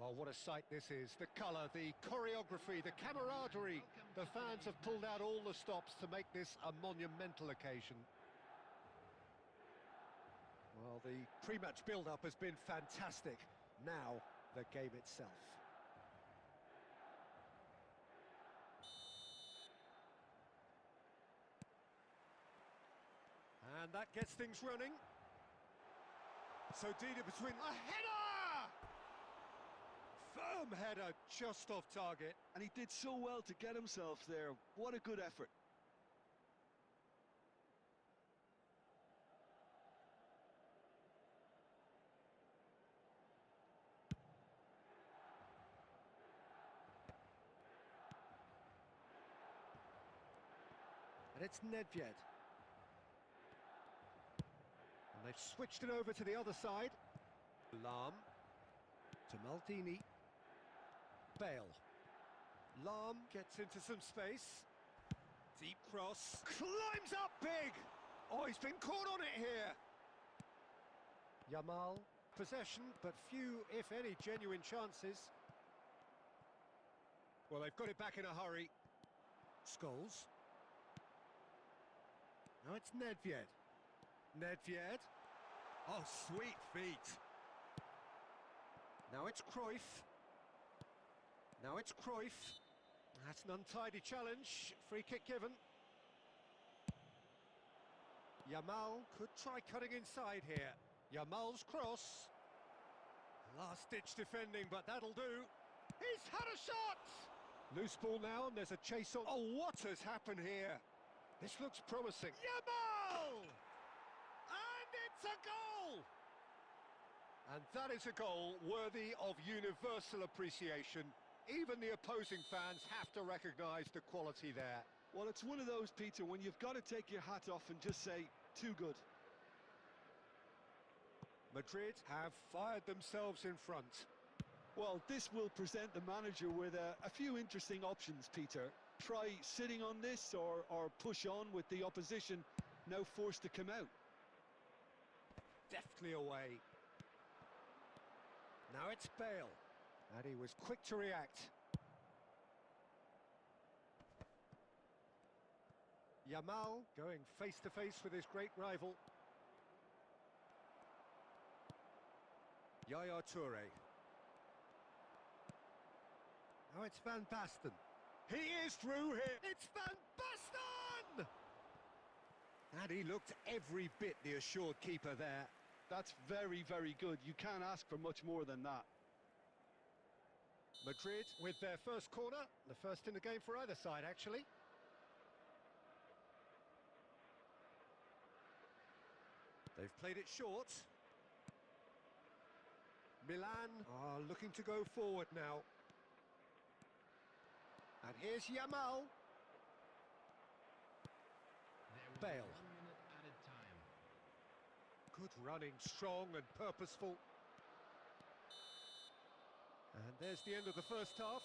Oh, what a sight this is. The colour, the choreography, the camaraderie. The fans have pulled out all the stops to make this a monumental occasion. Well, the pre-match build-up has been fantastic. Now, the game itself. And that gets things running. So Dida between a header! Firm header, just off target. And he did so well to get himself there. What a good effort. And it's Nedved. And they've switched it over to the other side. Lahm to Maldini. Bale. Lahm gets into some space. Deep cross. Climbs up big! Oh, he's been caught on it here. Yamal. Possession, but few, if any, genuine chances. Well, they've got it back in a hurry. Scholes. Now it's Nedved. Nedved. Oh, sweet feet. Now it's Cruyff. Now it's Cruyff. That's an untidy challenge. Free kick given. Yamal could try cutting inside here. Yamal's cross. Last-ditch defending, but that'll do. He's had a shot! Loose ball now, and there's a chase on. Oh, what has happened here? This looks promising. Yamal! And it's a goal! And that is a goal worthy of universal appreciation. Even the opposing fans have to recognise the quality there. Well, it's one of those, Peter, when you've got to take your hat off and just say, too good. Madrid have fired themselves in front. Well, this will present the manager with a few interesting options, Peter. Try sitting on this or push on with the opposition now forced to come out. Deftly away. Now it's Bale. And he was quick to react. Yamal going face-to-face with his great rival. Yaya Toure. Now it's Van Basten. He is through here. It's Van Basten! And he looked every bit the assured keeper there. That's very, very good. You can't ask for much more than that. Madrid with their first corner, the first in the game for either side, actually. They've played it short. Milan are looking to go forward now. And here's Yamal. Bale. 1 minute added time. Good running, strong and purposeful. And there's the end of the first half.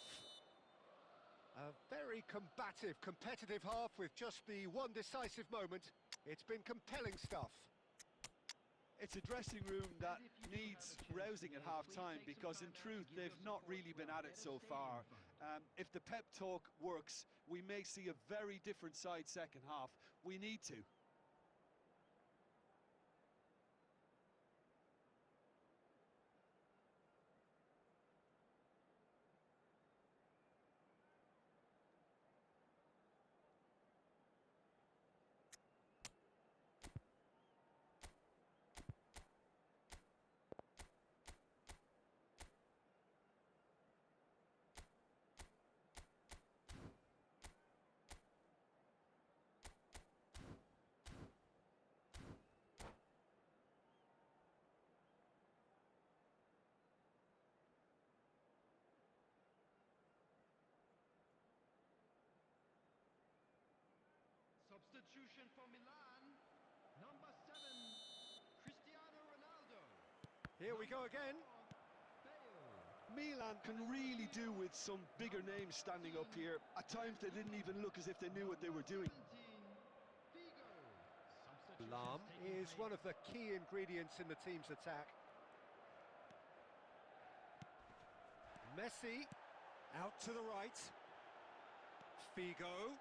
A very combative, competitive half with just the one decisive moment. It's been compelling stuff. It's a dressing room that needs rousing at half-time because, in truth, they've not really been at it so far. If the pep talk works, we may see a very different side second half. We need to. Substitution for Milan, number 7, Cristiano Ronaldo. Here we go again. Bale. Milan can really do with some bigger names standing up here. At times they didn't even look as if they knew what they were doing. 17, Figo. Substitutions Lahm taking is place. one of the key ingredients in the team's attack. Messi, out to the right. Figo,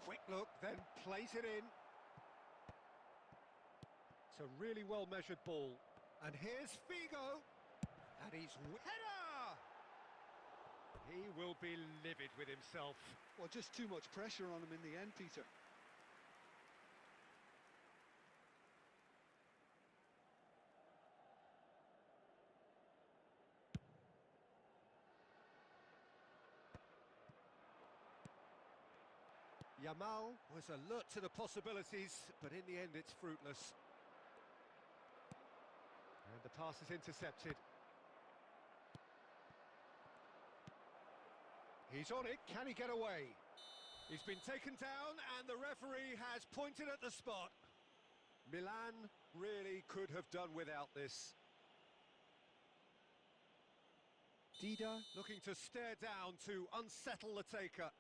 quick look, then plays it in. It's a really well-measured ball. And here's Figo. And he's... Header! He will be livid with himself. Well, just too much pressure on him in the end, Peter. Yamal was alert to the possibilities, but in the end it's fruitless. And the pass is intercepted. He's on it, can he get away? He's been taken down and the referee has pointed at the spot. Milan really could have done without this. Dida looking to stare down to unsettle the taker.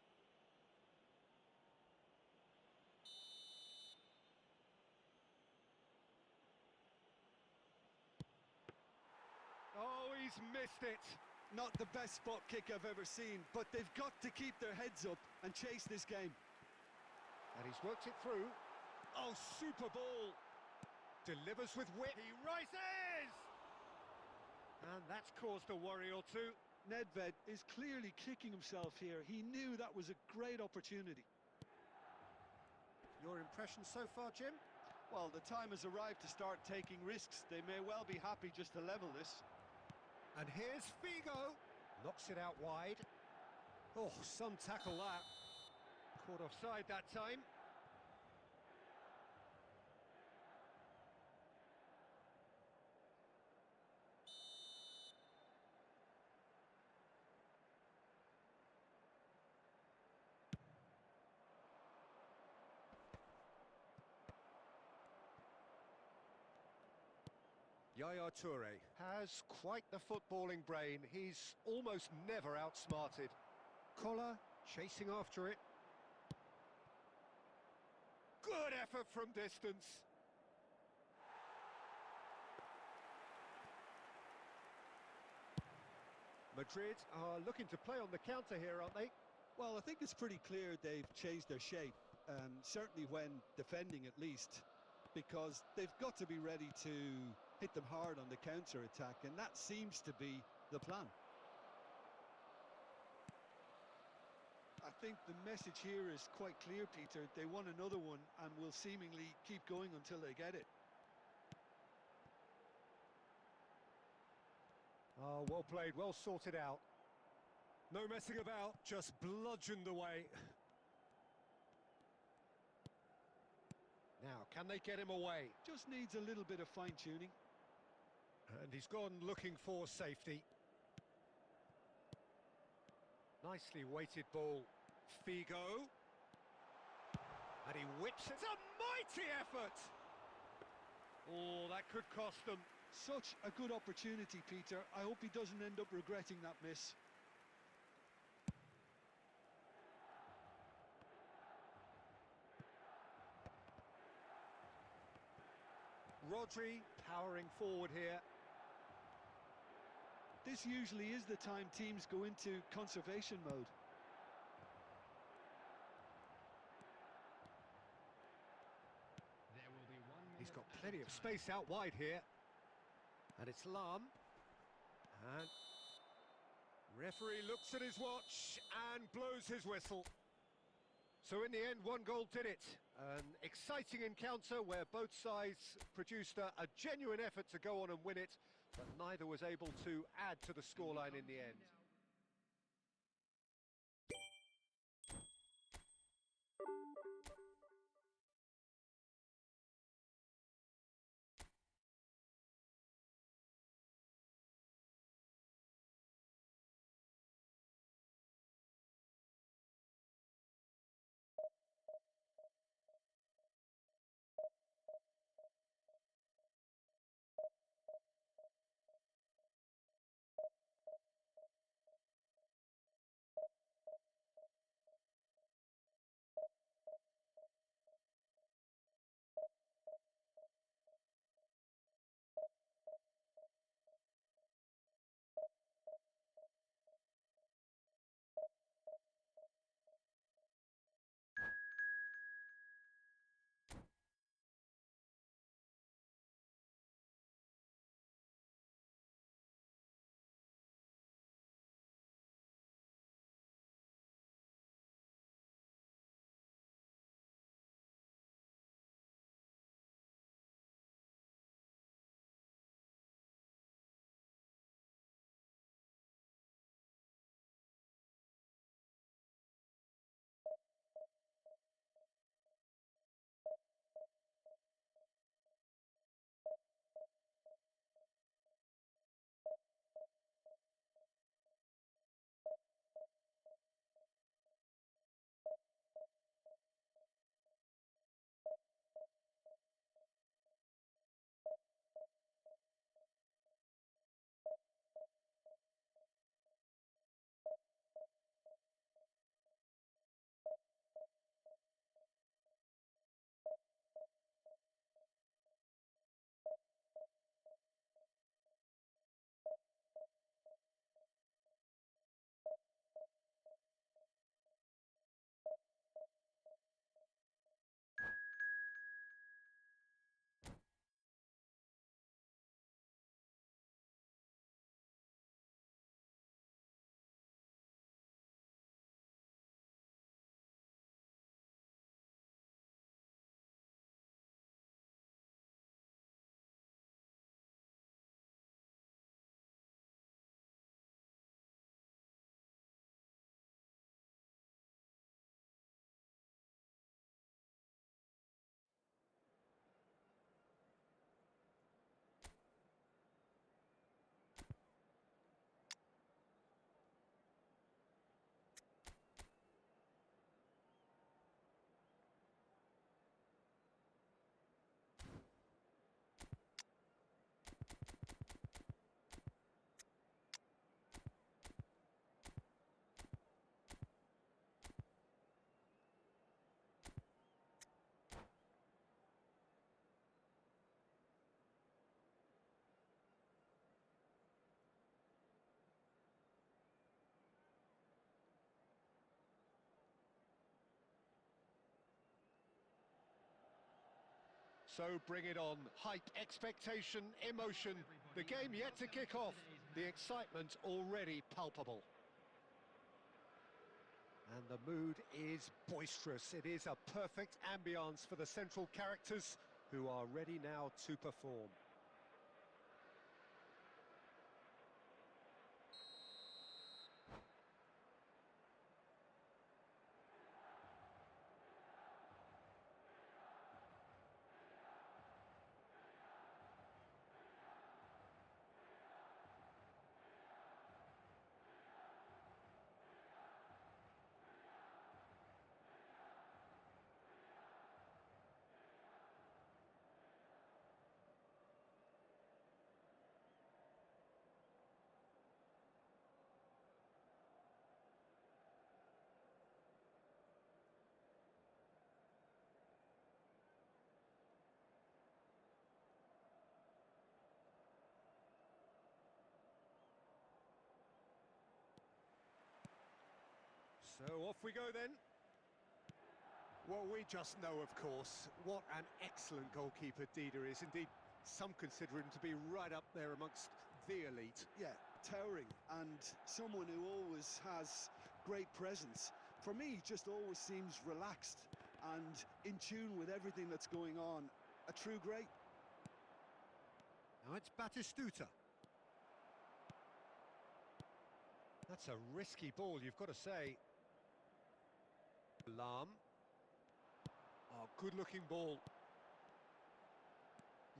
Oh, he's missed it. Not the best spot kick I've ever seen, but they've got to keep their heads up and chase this game. And he's worked it through. Oh, super ball. Delivers with wit. He rises! And that's caused a worry or two. Nedved is clearly kicking himself here. He knew that was a great opportunity. Your impression so far, Jim? Well, the time has arrived to start taking risks. They may well be happy just to level this. And here's Figo. Knocks it out wide. Oh, some tackle that. Caught offside that time. Yaya Toure has quite the footballing brain. He's almost never outsmarted. Collar chasing after it. Good effort from distance. Madrid are looking to play on the counter here, aren't they? Well, I think it's pretty clear they've changed their shape, certainly when defending at least, because they've got to be ready to hit them hard on the counter-attack, and that seems to be the plan. I think the message here is quite clear, Peter. They want another one and will seemingly keep going until they get it. Oh, well played, well sorted out. No messing about, just bludgeoned away. Now, can they get him away? Just needs a little bit of fine-tuning. And he's gone looking for safety. Nicely weighted ball. Figo. And he whips it. It's a mighty effort! Oh, that could cost them. Such a good opportunity, Peter. I hope he doesn't end up regretting that miss. Rodri powering forward here. This usually is the time teams go into conservation mode. There will be 1 minute He's got added plenty of time. space out wide here. And it's Lam. And referee looks at his watch and blows his whistle. So in the end, one goal did it. An exciting encounter where both sides produced a genuine effort to go on and win it, but neither was able to add to the scoreline in the end. So bring it on. Hype, expectation, emotion. The game yet to kick off. The excitement already palpable. And the mood is boisterous. It is a perfect ambience for the central characters who are ready now to perform. So off we go then. Well, we just know, of course, what an excellent goalkeeper Dida is. Indeed, some consider him to be right up there amongst the elite. Yeah, towering, and someone who always has great presence. For me, he just always seems relaxed and in tune with everything that's going on. A true great. Now it's Batistuta. That's a risky ball, you've got to say. Lam. Oh, good-looking ball.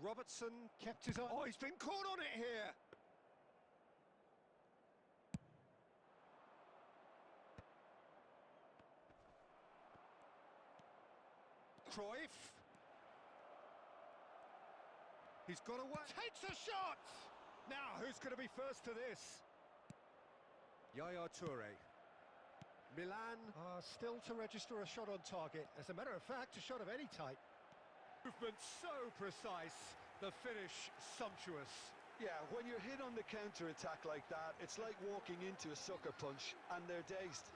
Robertson kept his eye. Oh, he's been caught on it here. Cruyff. He's got away. Takes a shot! Now, who's going to be first to this? Yaya Toure. Milan are still to register a shot on target. As a matter of fact, a shot of any type. Movement so precise, the finish sumptuous. Yeah, when you're hit on the counter-attack like that, it's like walking into a sucker punch and they're dazed.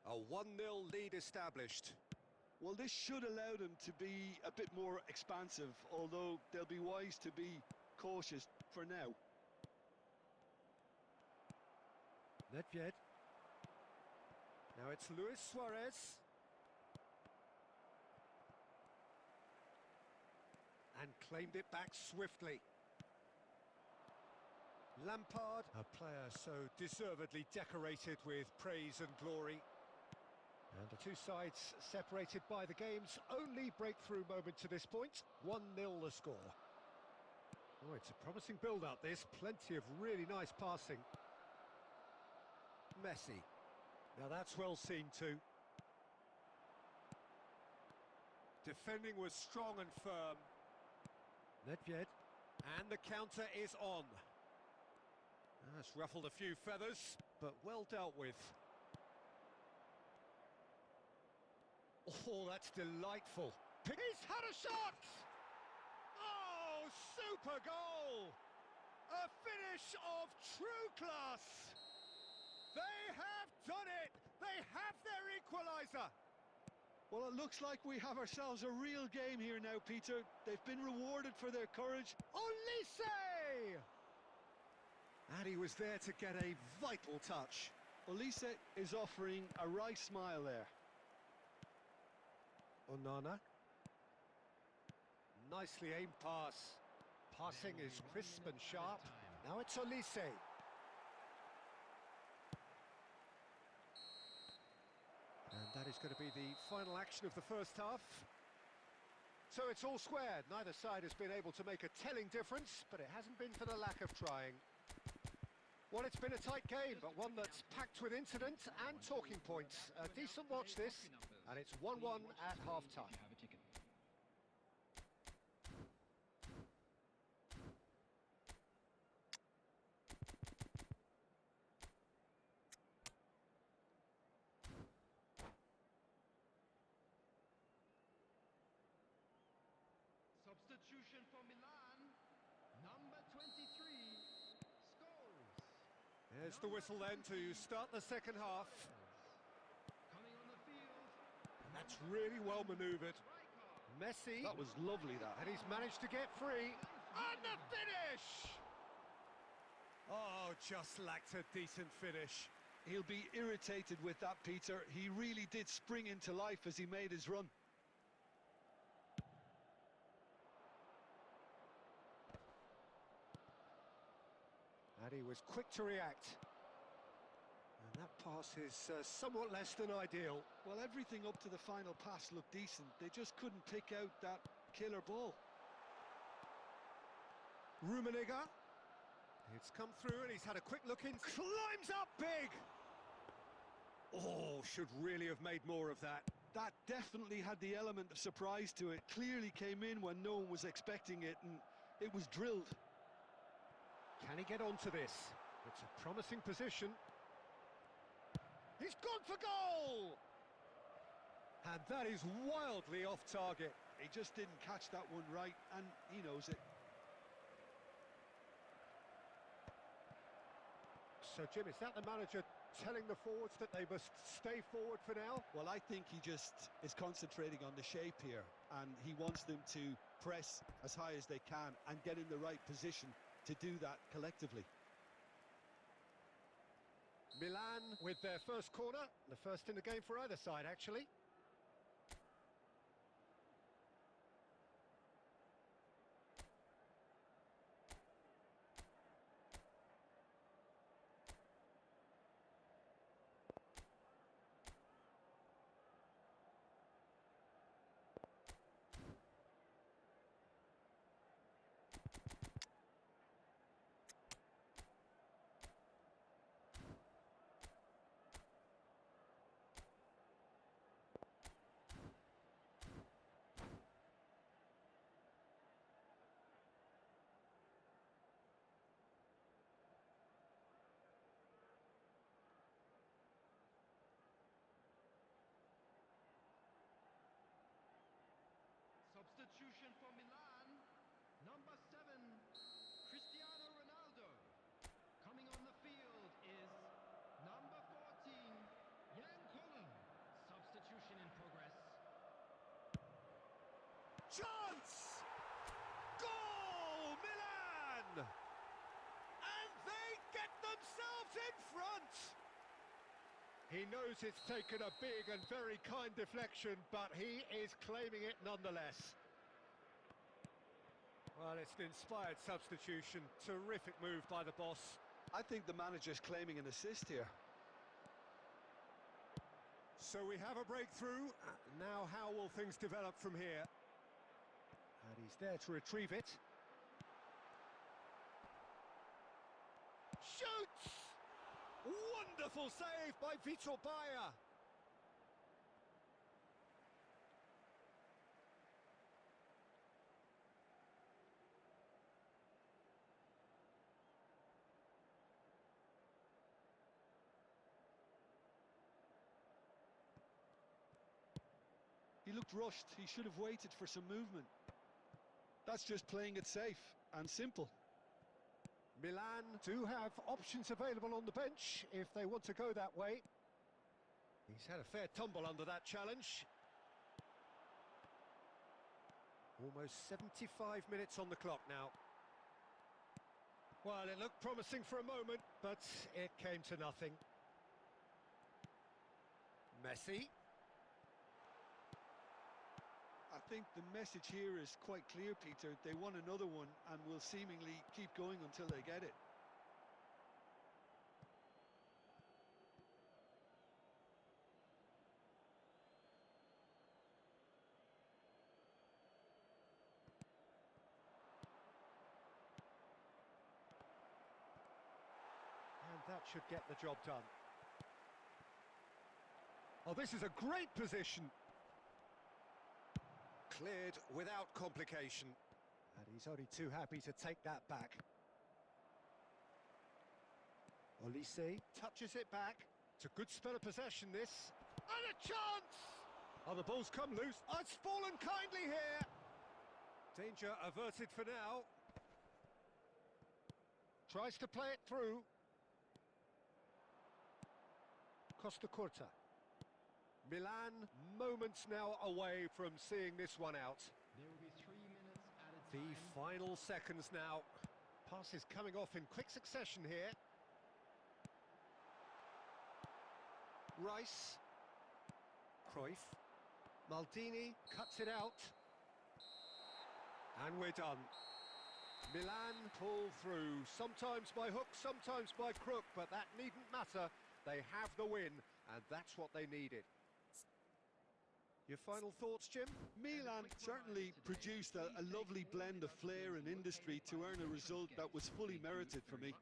A 1-0 lead established. Well, this should allow them to be a bit more expansive, although they'll be wise to be cautious for now. Nedved. Now it's Luis Suarez. And claimed it back swiftly. Lampard, a player so deservedly decorated with praise and glory. And the two sides separated by the game's only breakthrough moment to this point. 1-0 the score. Oh, it's a promising build-up this. Plenty of really nice passing. Messi. Now that's well seen too. Defending was strong and firm. Nedved. And the counter is on. That's ruffled a few feathers, but well dealt with. Oh, that's delightful. He's had a shot! Oh, super goal! A finish of true class! They have done it! They have their equaliser! Well, it looks like we have ourselves a real game here now, Peter. They've been rewarded for their courage. Olise! And he was there to get a vital touch. Olise is offering a right smile there. Onana. Nicely aimed pass. Passing is crisp and sharp. Now it's Olise. And that is going to be the final action of the first half. So it's all squared. Neither side has been able to make a telling difference, but it hasn't been for the lack of trying. Well, it's been a tight game, but one that's packed with incident and talking points. A decent watch this, and it's 1-1 at half-time. Substitution for Milan. Number 23 scores. There's the whistle then to start the second half. Coming on the field. And that's really well manoeuvred. Messi, That was lovely, that. and he's managed to get free. And the finish! Oh, just lacked a decent finish. He'll be irritated with that, Peter. He really did spring into life as he made his run. And he was quick to react. And that pass is somewhat less than ideal. Well, everything up to the final pass looked decent. They just couldn't pick out that killer ball. Rummenigge. It's come through and he's had a quick look in. Climbs up big! Oh, should really have made more of that. That definitely had the element of surprise to it. Clearly came in when no one was expecting it, and it was drilled. Can he get onto this? It's a promising position. He's gone for goal! And that is wildly off target. He just didn't catch that one right, and he knows it. So, Jim, is that the manager telling the forwards that they must stay forward for now? Well, I think he just is concentrating on the shape here, and he wants them to press as high as they can and get in the right position to do that collectively. Milan with their first corner, the first in the game for either side, actually. Substitution for Milan. Number 7, Cristiano Ronaldo. Coming on the field is number 14, Jan Koller. Substitution in progress. Chance! Goal! Milan! And they get themselves in front! He knows it's taken a big and very kind deflection, but he is claiming it nonetheless. Well, it's an inspired substitution. Terrific move by the boss. I think the manager's claiming an assist here. So we have a breakthrough. Now how will things develop from here? And he's there to retrieve it. Shoots! Wonderful save by Vitor Bayer. He looked rushed. He should have waited for some movement. That's just playing it safe and simple. Milan do have options available on the bench if they want to go that way. He's had a fair tumble under that challenge. Almost 75 minutes on the clock now. Well, it looked promising for a moment, but it came to nothing. Messi. I think the message here is quite clear, Peter. They want another one and will seemingly keep going until they get it. And that should get the job done. Oh, this is a great position. Cleared without complication. And he's only too happy to take that back. Olise touches it back. It's a good spell of possession, this. And a chance! Oh, the ball's come loose. Oh, it's fallen kindly here. Danger averted for now. Tries to play it through. Costa Curta. Milan moments now away from seeing this one out. There will be 3 minutes added The time. final seconds now. Pass is coming off in quick succession here. Rice. Cruyff. Maldini cuts it out. And we're done. Milan pull through, sometimes by hook, sometimes by crook, but that needn't matter. They have the win, and that's what they needed. Your final thoughts, Jim? Milan certainly produced a lovely blend of flair and industry to earn a result that was fully merited for me.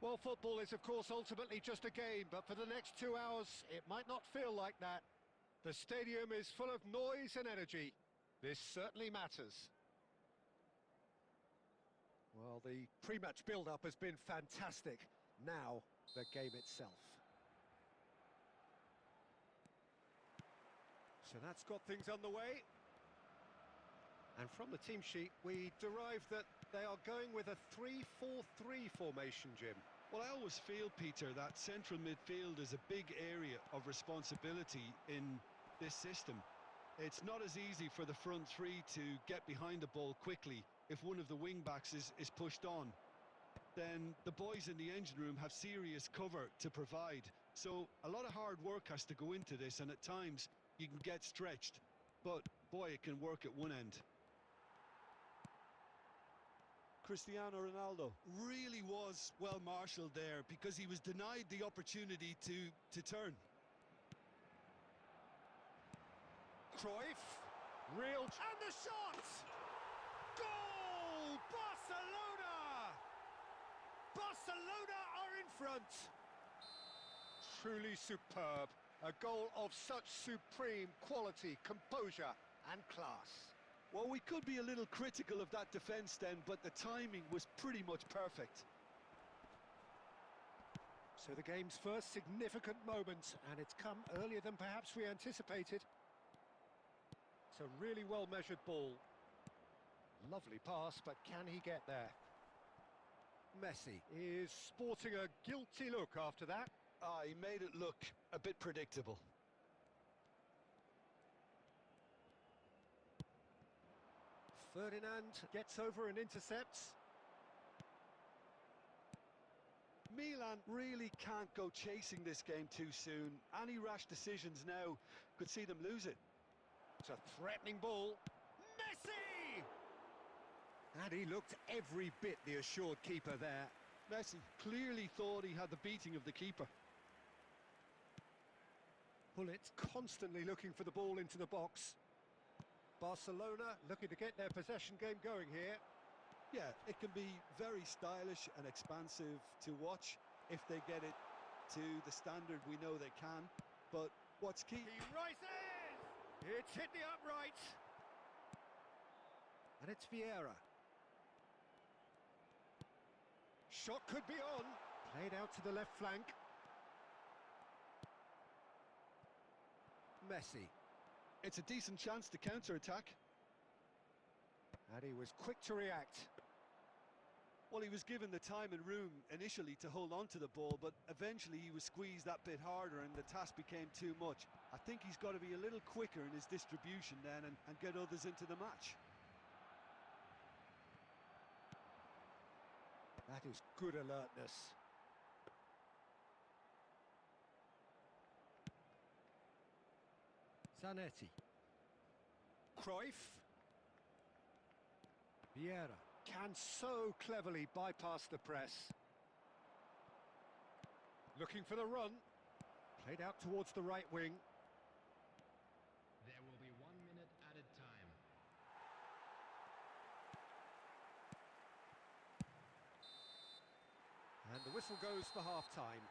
Well, football is, of course, ultimately just a game, but for the next 2 hours, it might not feel like that. The stadium is full of noise and energy. This certainly matters. Well, the pre-match build-up has been fantastic. Now, the game itself. So that's got things underway. And from the team sheet, we derive that they are going with a 3-4-3 formation, Jim. Well, I always feel, Peter, that central midfield is a big area of responsibility in this system. It's not as easy for the front three to get behind the ball quickly if one of the wing-backs is pushed on. Then the boys in the engine room have serious cover to provide. So a lot of hard work has to go into this, and at times you can get stretched. But, boy, it can work at one end. Cristiano Ronaldo Really was well marshalled there because he was denied the opportunity to turn. Cruyff, real, and the shot! Goal! Barcelona! Barcelona are in front. Truly superb. A goal of such supreme quality, composure and class. Well, we could be a little critical of that defence then, but the timing was pretty much perfect. So the game's first significant moment, and it's come earlier than perhaps we anticipated. It's a really well-measured ball. Lovely pass, but can he get there? Messi is sporting a guilty look after that. He made it look a bit predictable. Ferdinand gets over and intercepts. Milan really can't go chasing this game too soon. Any rash decisions now could see them lose it. It's a threatening ball. Messi! And he looked every bit the assured keeper there. Messi clearly thought he had the beating of the keeper. Bullets constantly looking for the ball into the box. Barcelona looking to get their possession game going here. Yeah, it can be very stylish and expansive to watch if they get it to the standard we know they can. But what's key... He rises! It's hit the upright. And it's Vieira. Shot could be on. Played out to the left flank. Messi. It's a decent chance to counter-attack. And he was quick to react. Well, he was given the time and room initially to hold on to the ball, but eventually he was squeezed that bit harder and the task became too much. I think he's got to be a little quicker in his distribution then and get others into the match. That is good alertness. Zanetti. Cruyff. Vieira can so cleverly bypass the press. Looking for the run. Played out towards the right wing. There will be 1 minute added time. And the whistle goes for half-time.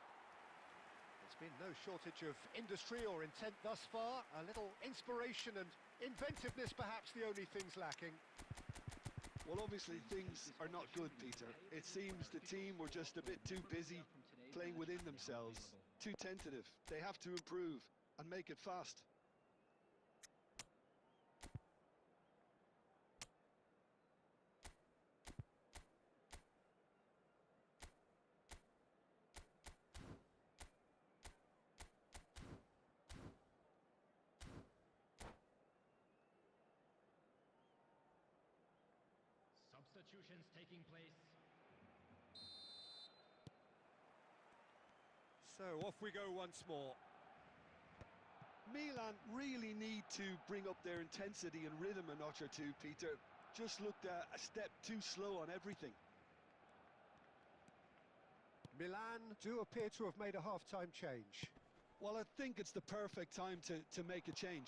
There's been no shortage of industry or intent thus far. A little inspiration and inventiveness, perhaps the only things lacking. Well, obviously things are not good, Peter. It seems the team were just a bit too busy playing within themselves, too tentative. They have to improve and make it fast. Substitutions taking place. So off we go once more. Milan really need to bring up their intensity and rhythm a notch or two, Peter. Just looked a step too slow on everything. Milan do appear to have made a half-time change. Well, I think it's the perfect time to make a change.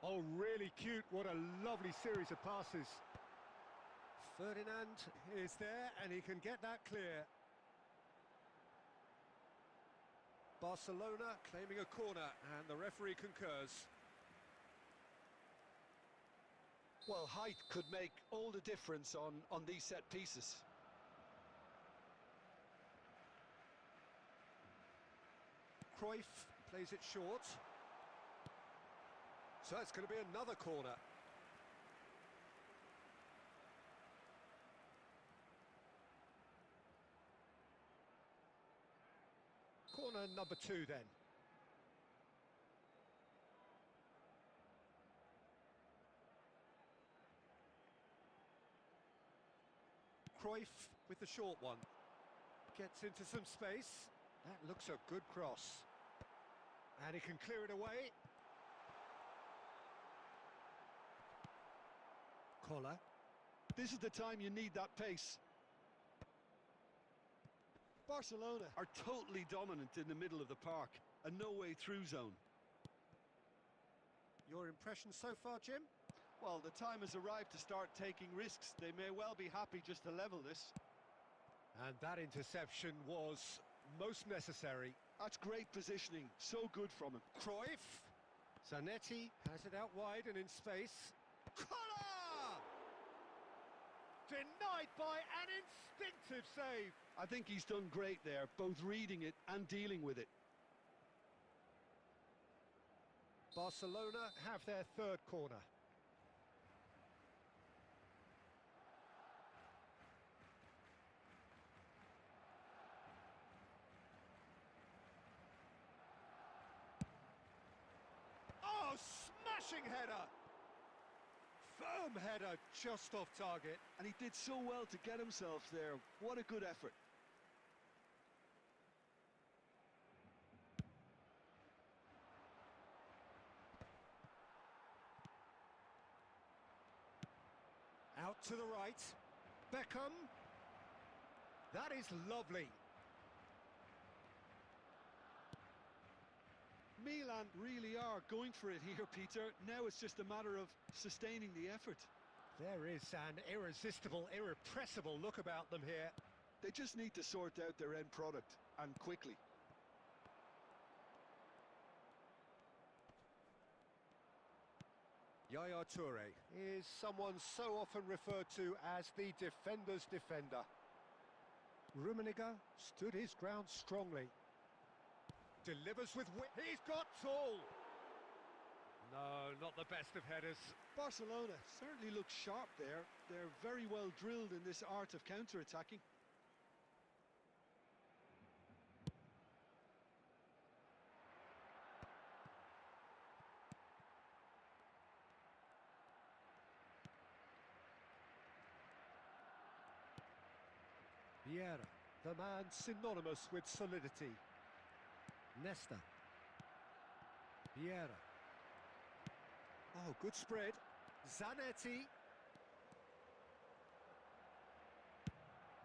Oh, really cute. What a lovely series of passes. Ferdinand is there, and he can get that clear. Barcelona claiming a corner, and the referee concurs. Well, height could make all the difference on these set pieces. Cruyff plays it short. So it's going to be another corner. Corner number 2 then. Cruyff with the short one. Gets into some space. That looks a good cross. And he can clear it away. Collar. This is the time you need that pace. Barcelona are totally dominant in the middle of the park, a no-way-through zone. Your impression so far, Jim? Well, the time has arrived to start taking risks. They may well be happy just to level this. And that interception was most necessary. That's great positioning, so good from him. Cruyff. Zanetti has it out wide and in space. Collar! Denied by an instinctive save. I think he's done great there, both reading it and dealing with it. Barcelona have their third corner. Oh, smashing header! Firm header, just off target. And he did so well to get himself there. What a good effort. Out to the right. Beckham. That is lovely. Milan really are going for it here, Peter. Now it's just a matter of sustaining the effort. There is an irresistible, irrepressible look about them here. They just need to sort out their end product, and quickly. Yaya Toure is someone so often referred to as the defender's defender. Rummenigge stood his ground strongly. Delivers with wit. He's got tall. No, not the best of headers. Barcelona certainly looks sharp there. They're very well drilled in this art of counter-attacking. Vieira, the man synonymous with solidity. Nesta. Vieira. Oh, good spread. Zanetti.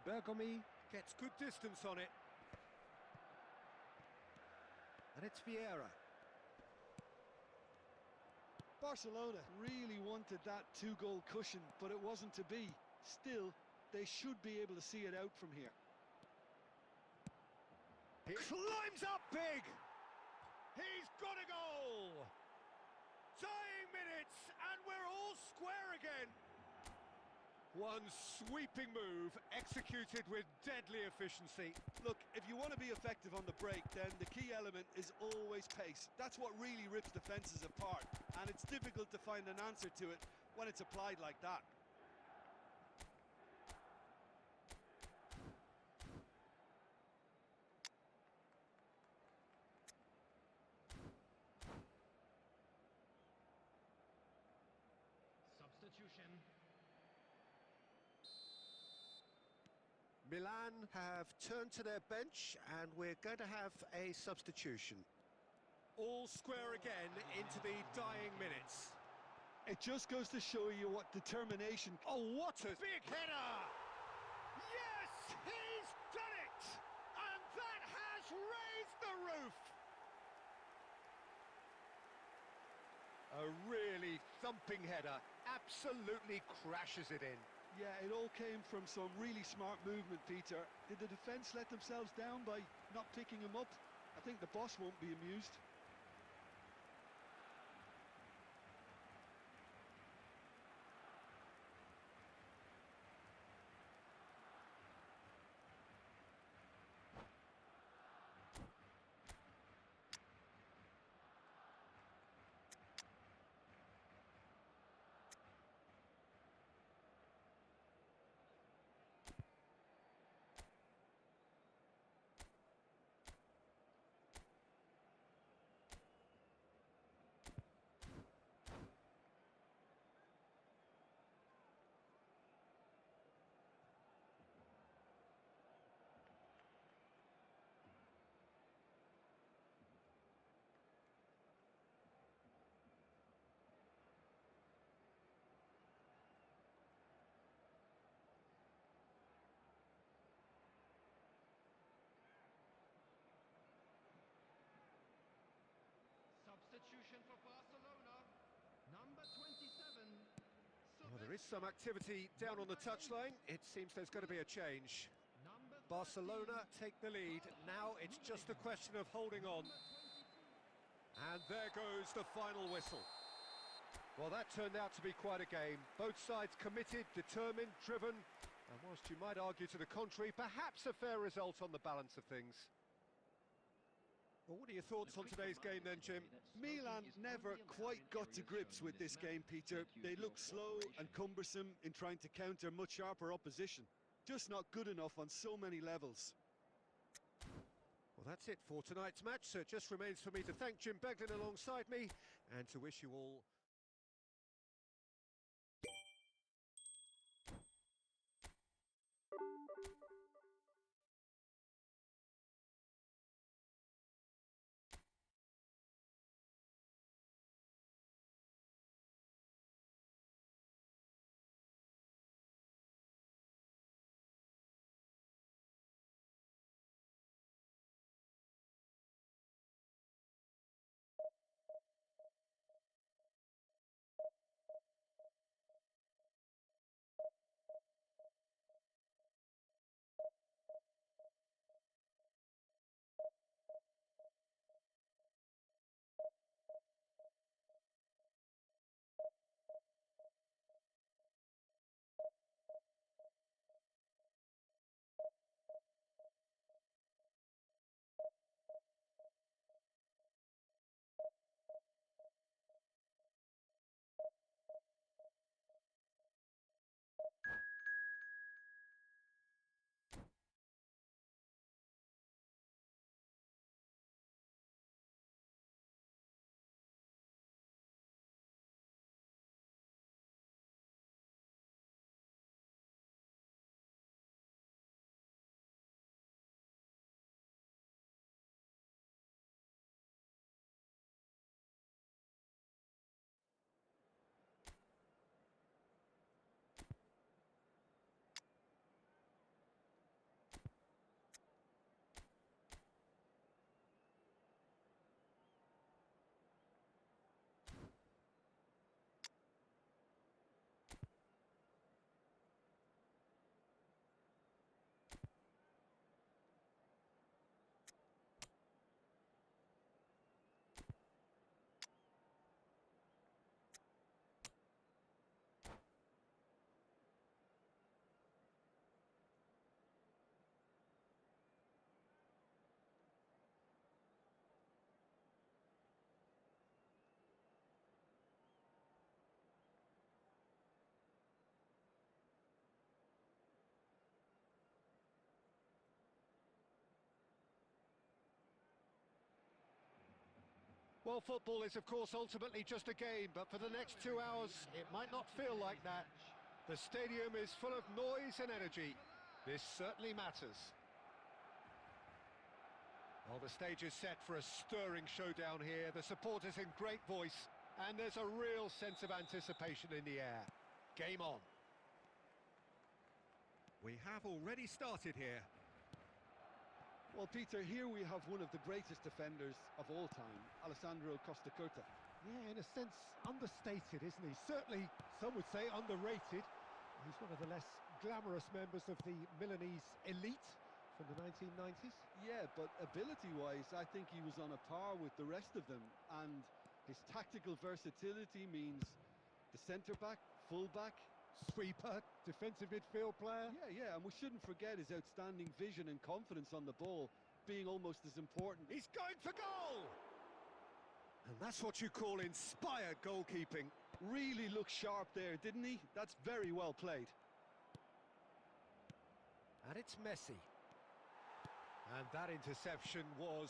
Bergomi gets good distance on it. And it's Vieira. Barcelona really wanted that two-goal cushion, but it wasn't to be. Still, they should be able to see it out from here. He climbs up big! He's got a goal! Dying minutes, and we're all square again! One sweeping move, executed with deadly efficiency. Look, if you want to be effective on the break, then the key element is always pace. That's what really rips defences apart, and it's difficult to find an answer to it when it's applied like that. Substitution. Milan have turned to their bench, and we're going to have a substitution. All square again into the dying minutes. It just goes to show you what determination... Oh, what a big header! Yes, he's done it! And that has raised the roof! A really thumping header, absolutely crashes it in. Yeah, it all came from some really smart movement, Peter. Did the defence let themselves down by not picking him up? I think the boss won't be amused. Substitution for Barcelona. Number 27. Well, there is some activity down on the touchline. It seems there's going to be a change. Number 13. Barcelona take the lead. Now it's just a question of holding on. And there goes the final whistle. Well, that turned out to be quite a game. Both sides committed, determined, driven. And whilst you might argue to the contrary, perhaps a fair result on the balance of things. Well, what are your thoughts on today's game then, Jim? Milan never quite got to grips with this game, Peter. They looked slow and cumbersome in trying to counter much sharper opposition. Just not good enough on so many levels. Well, that's it for tonight's match, so it just remains for me to thank Jim Beglin alongside me and to wish you all Well, football is, of course, ultimately just a game, but for the next 2 hours, it might not feel like that. The stadium is full of noise and energy. This certainly matters. Well, the stage is set for a stirring showdown here. The supporters in great voice, and there's a real sense of anticipation in the air. Game on. We have already started here. Well, Peter, here we have one of the greatest defenders of all time, Alessandro Costacurta. Yeah, in a sense, understated, isn't he? Certainly, some would say underrated. He's one of the less glamorous members of the Milanese elite, from the 1990s. Yeah, but ability-wise, I think he was on a par with the rest of them, and his tactical versatility means the centre-back, full-back, Sweeper, defensive midfield player. yeah, and we shouldn't forget his outstanding vision and confidence on the ball being almost as important. He's going for goal! And that's what you call inspired goalkeeping. Really looked sharp there, didn't he? That's very well played. And it's Messi. And that interception was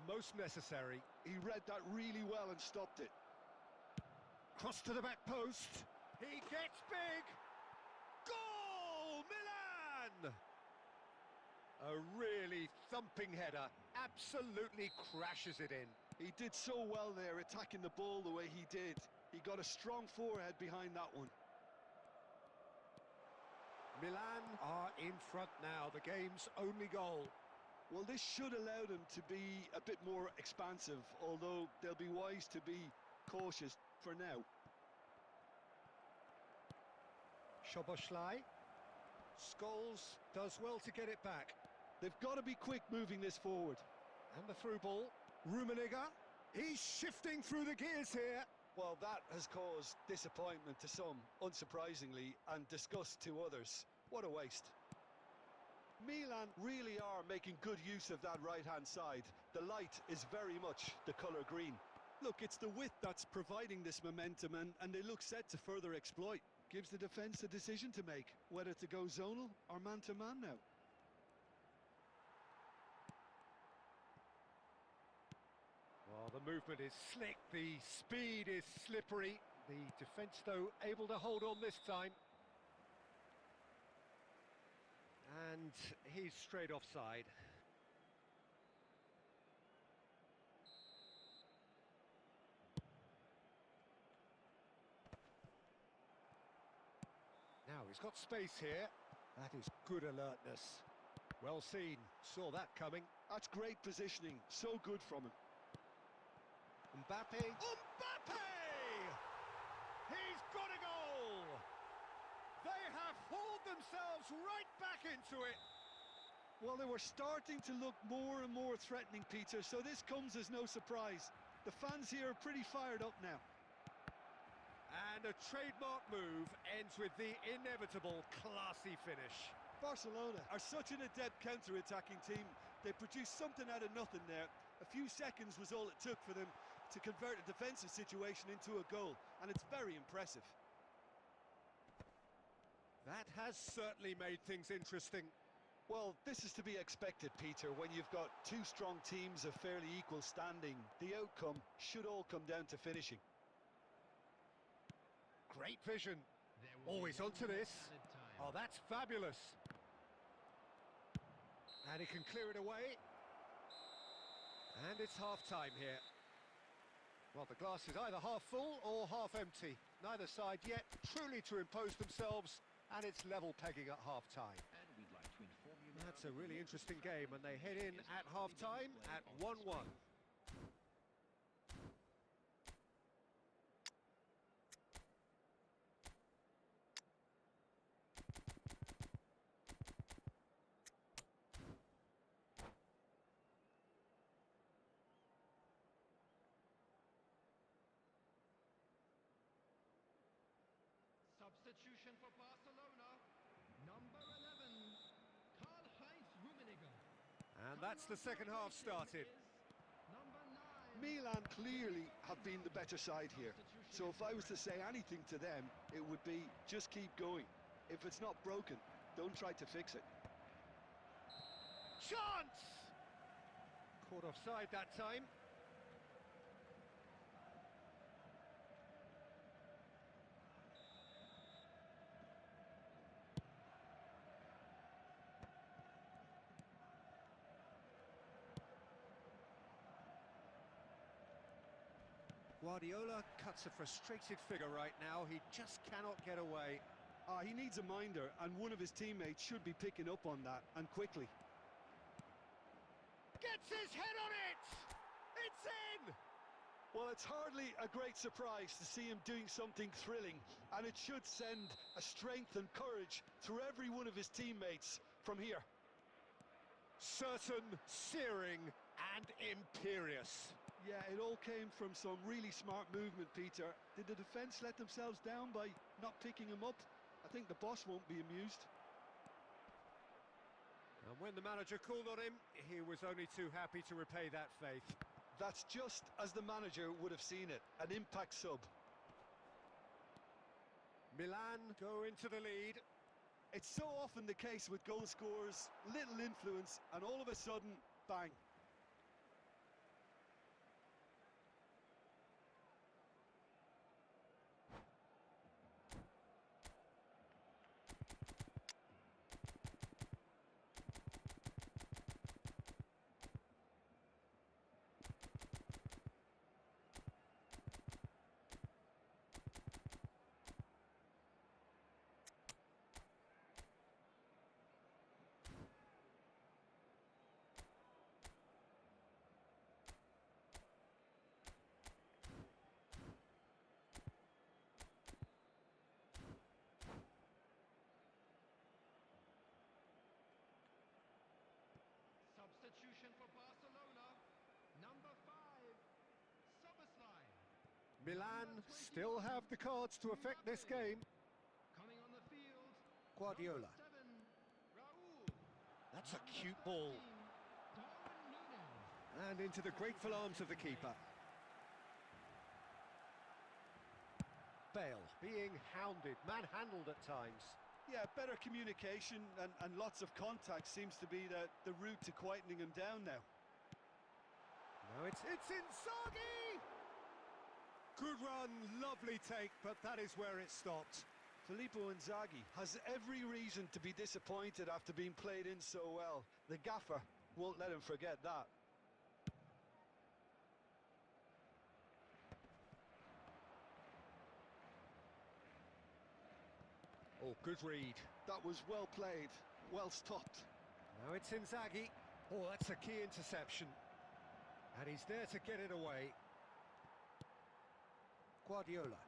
most necessary. He read that really well and stopped it. Cross to the back post. He gets big. Goal! Milan! A really thumping header. Absolutely crashes it in. He did so well there, attacking the ball the way he did. He got a strong forehead behind that one. Milan are in front now, the game's only goal. Well, this should allow them to be a bit more expansive, although they'll be wise to be cautious for now. Szoboszlai. Scholes does well to get it back. They've got to be quick moving this forward. And the through ball. Rummenigge. He's shifting through the gears here. Well, that has caused disappointment to some, unsurprisingly, and disgust to others. What a waste. Milan really are making good use of that right-hand side. The light is very much the colour green. Look, it's the width that's providing this momentum, and they look set to further exploit. Gives the defence a decision to make, whether to go zonal or man-to-man now. Well, the movement is slick, the speed is slippery. The defence, though, able to hold on this time. And he's straight offside. Now he's got space here. That is good alertness. Well seen, saw that coming. That's great positioning, so good from him. Mbappe. Mbappe! He's got a goal! They have hauled themselves right back into it. Well, they were starting to look more and more threatening, Peter, so this comes as no surprise. The fans here are pretty fired up now. And a trademark move ends with the inevitable classy finish. Barcelona are such an adept counter-attacking team. They produced something out of nothing there. A few seconds was all it took for them to convert a defensive situation into a goal, and it's very impressive. That has certainly made things interesting. Well, this is to be expected, Peter. When you've got two strong teams of fairly equal standing, the outcome should all come down to finishing. Great vision. Always onto this. Oh, that's fabulous. And he can clear it away. And it's half-time here. Well, the glass is either half full or half empty. Neither side yet truly to impose themselves, and it's level pegging at half-time. That's a really interesting game, and they head in at half-time at 1-1. Substitution for Barcelona. Number 11, Karl-Heinz Rummenigge. And that's the second half started. Number 9. Milan clearly have been the better side here. So if I was to say anything to them, it would be just keep going. If it's not broken, don't try to fix it. Chance! Caught offside that time. Guardiola cuts a frustrated figure right now. He just cannot get away. He needs a minder, and one of his teammates should be picking up on that, and quickly. Gets his head on it! It's in! Well, it's hardly a great surprise to see him doing something thrilling, and it should send a strength and courage through every one of his teammates from here. Certain, searing, and imperious. Yeah, it all came from some really smart movement, Peter. Did the defence let themselves down by not picking him up? I think the boss won't be amused. And when the manager called on him, he was only too happy to repay that faith. That's just as the manager would have seen it, an impact sub. Milan go into the lead. It's so often the case with goal scorers, little influence, and all of a sudden, bang. Substitution for Barcelona. Number 5, Soboslai. Milan still have the cards to affect this game. Coming on the field. Guardiola. Number 7, Raul. That's a Number cute ball. 13, Darwin Núñez. And into the grateful arms of the keeper. Bale being hounded, manhandled at times. Yeah, better communication and lots of contact seems to be the route to quietening him down now. Now it's Inzaghi! Good run, lovely take, but that is where it stopped. Filippo Inzaghi Has every reason to be disappointed after being played in so well. The gaffer won't let him forget that. Oh, good read. that was well played, well stopped. Now it's Inzaghi. Oh, that's a key interception. And he's there to get it away. Guardiola.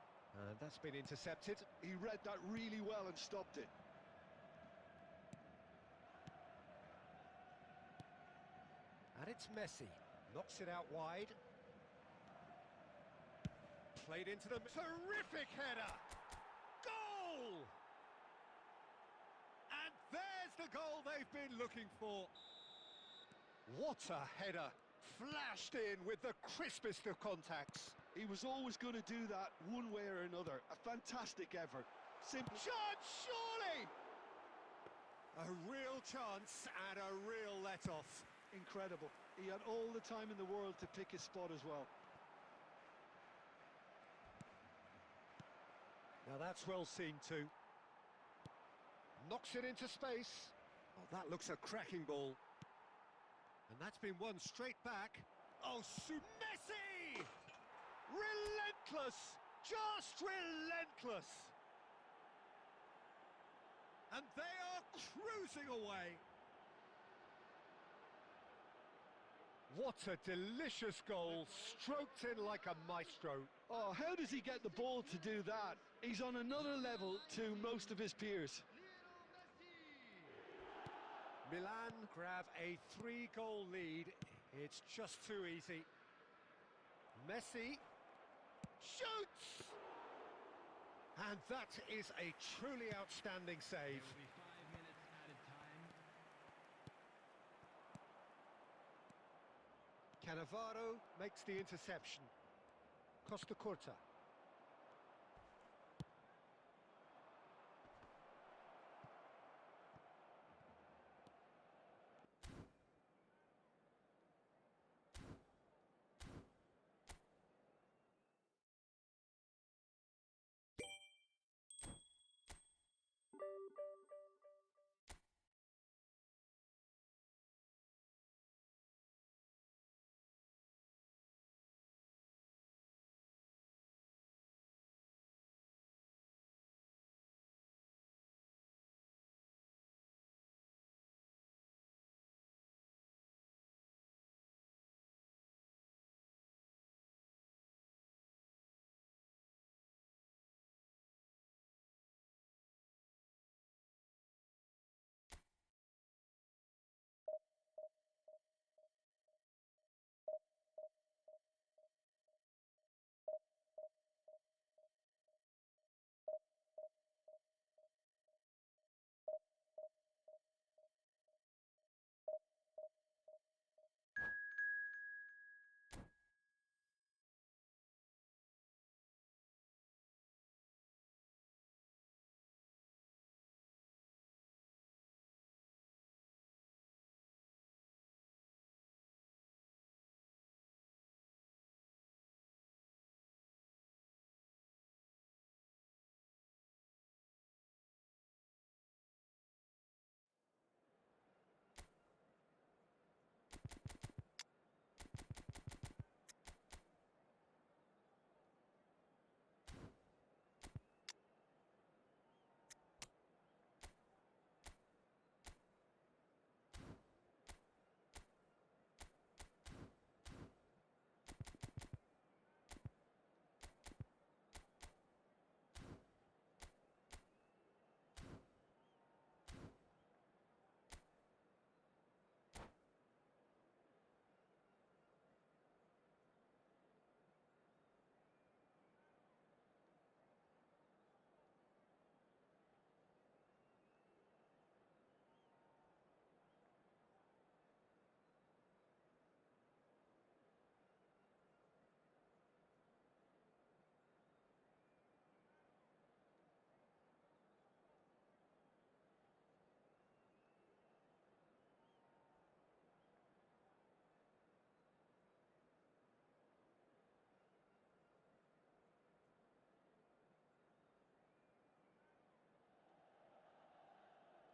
And that's been intercepted. He read that really well and stopped it. And it's Messi. Knocks it out wide. Played into the... Terrific header! Goal! And there's the goal they've been looking for. What a header. Flashed in with the crispest of contacts. He was always going to do that one way or another. A fantastic effort. Simple. Chance, surely! A real chance and a real let-off. Incredible. He had all the time in the world to pick his spot as well. Now that's well seen too. Knocks it into space. Oh, that looks a cracking ball. And that's been won straight back. Oh, Messi! Relentless! Just relentless! And they are cruising away. What a delicious goal, stroked in like a maestro. Oh, how does he get the ball to do that? He's on another level to most of his peers. Milan grab a 3-goal lead. It's just too easy. Messi shoots! And that is a truly outstanding save. There will be 5 minutes added time. Cannavaro makes the interception. Costa Curta.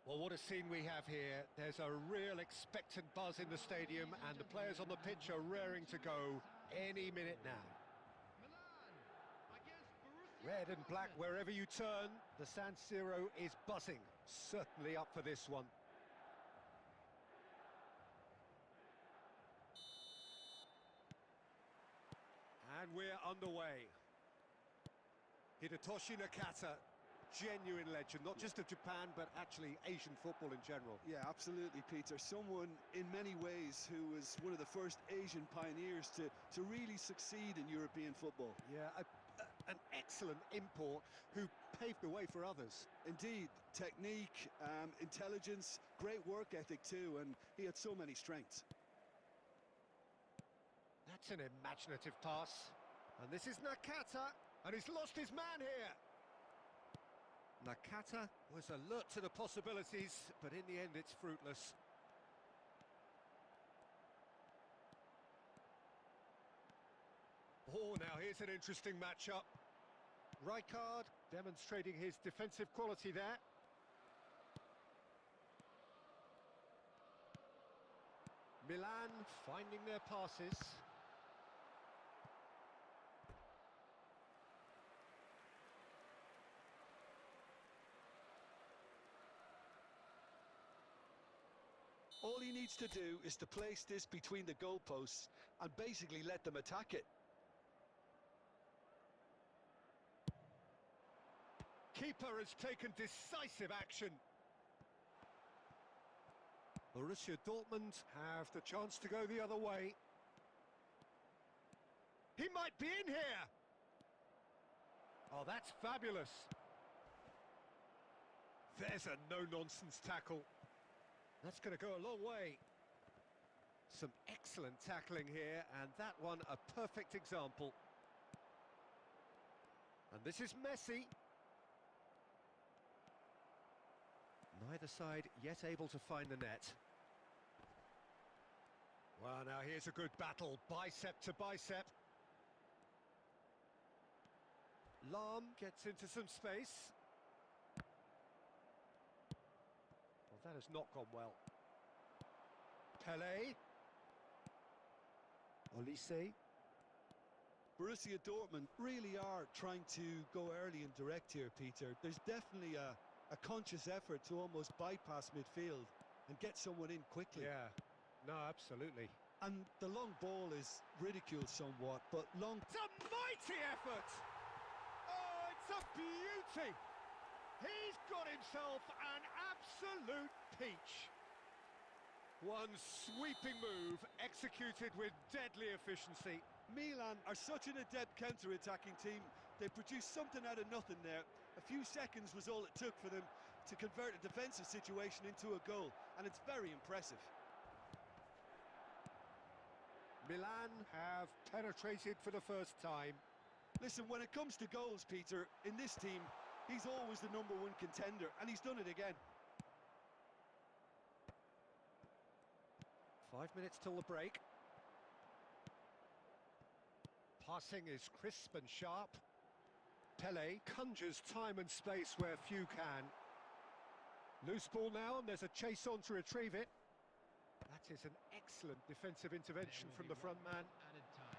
Well, what a scene we have here. There's a real expectant buzz in the stadium, and the players on the pitch are raring to go any minute now. Milan against Borussia Red and black Dortmund. wherever you turn, the San Siro is buzzing. Certainly up for this one. And we're underway. Hidetoshi Nakata, genuine legend, not just of Japan, but actually Asian football in general. Yeah, absolutely, Peter. Someone in many ways who was one of the first Asian pioneers to really succeed in European football. Yeah, an excellent import who paved the way for others. Indeed, technique, intelligence, great work ethic too, and he had so many strengths. That's an imaginative pass. And this is Nakata, and he's lost his man here. Nakata was alert to the possibilities, but in the end it's fruitless. Oh, now here's an interesting matchup. Rijkaard demonstrating his defensive quality there. Milan finding their passes. All he needs to do is to place this between the goalposts and basically let them attack it. Keeper has taken decisive action. Borussia Dortmund have the chance to go the other way. He might be in here! Oh, that's fabulous. There's a no-nonsense tackle. That's going to go a long way. Some excellent tackling here, and that one a perfect example. And this is Messi. Neither side yet able to find the net. Well, now here's a good battle, bicep to bicep. Lahm gets into some space. Well, that has not gone well. Pelé. Olise. Borussia Dortmund really are trying to go early and direct here, Peter. There's definitely a conscious effort to almost bypass midfield and get someone in quickly. Yeah, no, absolutely. And the long ball is ridiculed somewhat, but long... It's a mighty effort! Oh, it's a beauty! He's got himself an absolute peach. One sweeping move, executed with deadly efficiency. Milan are such an adept counter-attacking team. They produced something out of nothing there. A few seconds was all it took for them to convert a defensive situation into a goal, and it's very impressive. Milan have penetrated for the first time. Listen, when it comes to goals, Peter, in this team, he's always the #1 contender, and he's done it again. 5 minutes till the break. Passing is crisp and sharp. Pelé conjures time and space where few can. Loose ball now, and there's a chase on to retrieve it. That is an excellent defensive intervention from the front man. Added time.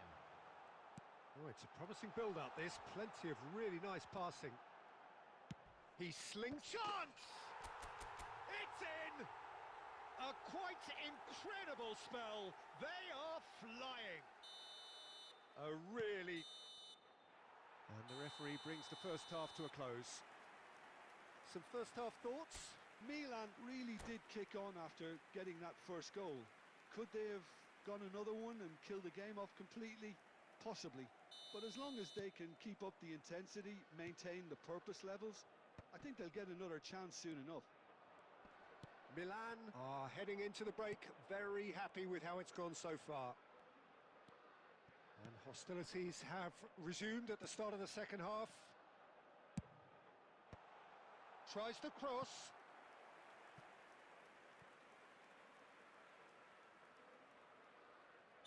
Oh, it's a promising build-up, this. Plenty of really nice passing. He slingshots! It's in! A quite incredible spell. They are flying. A really... And the referee brings the first half to a close. Some first half thoughts? Milan really did kick on after getting that first goal. Could they have gone another one and killed the game off completely? Possibly. But as long as they can keep up the intensity, maintain the purpose levels, I think they'll get another chance soon enough. Milan are heading into the break, very happy with how it's gone so far. And hostilities have resumed at the start of the second half. Tries to cross.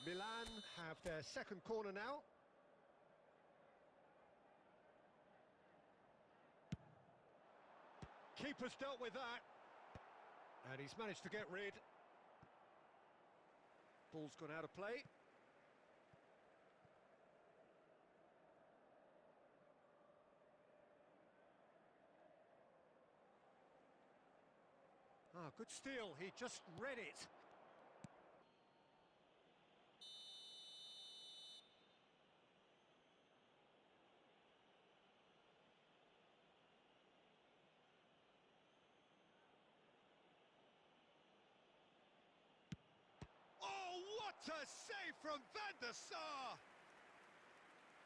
Milan have their second corner now. Keeper's dealt with that. And he's managed to get rid. Ball's gone out of play. Ah, good steal. He just read it. Oh, what a save from Van der Sar!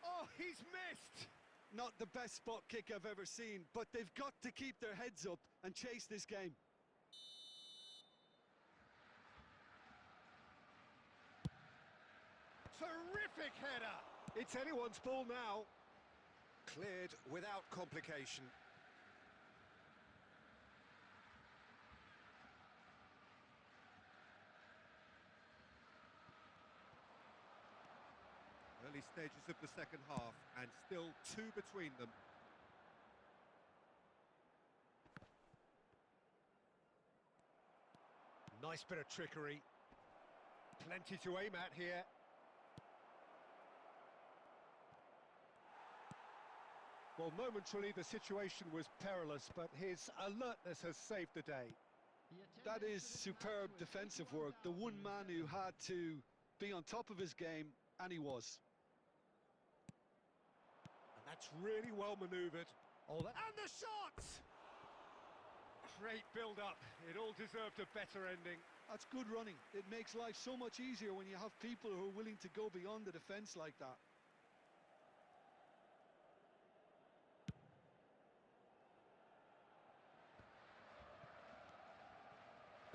Oh, he's missed! Not the best spot kick I've ever seen, but they've got to keep their heads up and chase this game. Terrific header! It's anyone's ball now. Cleared without complication. Early stages of the second half, and still 2 between them. Nice bit of trickery. Plenty to aim at here. Well, momentarily the situation was perilous, but his alertness has saved the day. That is superb defensive work. The one man who had to be on top of his game, and he was. And that's really well manoeuvred. Oh, and the shot! Great build-up. It all deserved a better ending. That's good running. It makes life so much easier when you have people who are willing to go beyond the defence like that.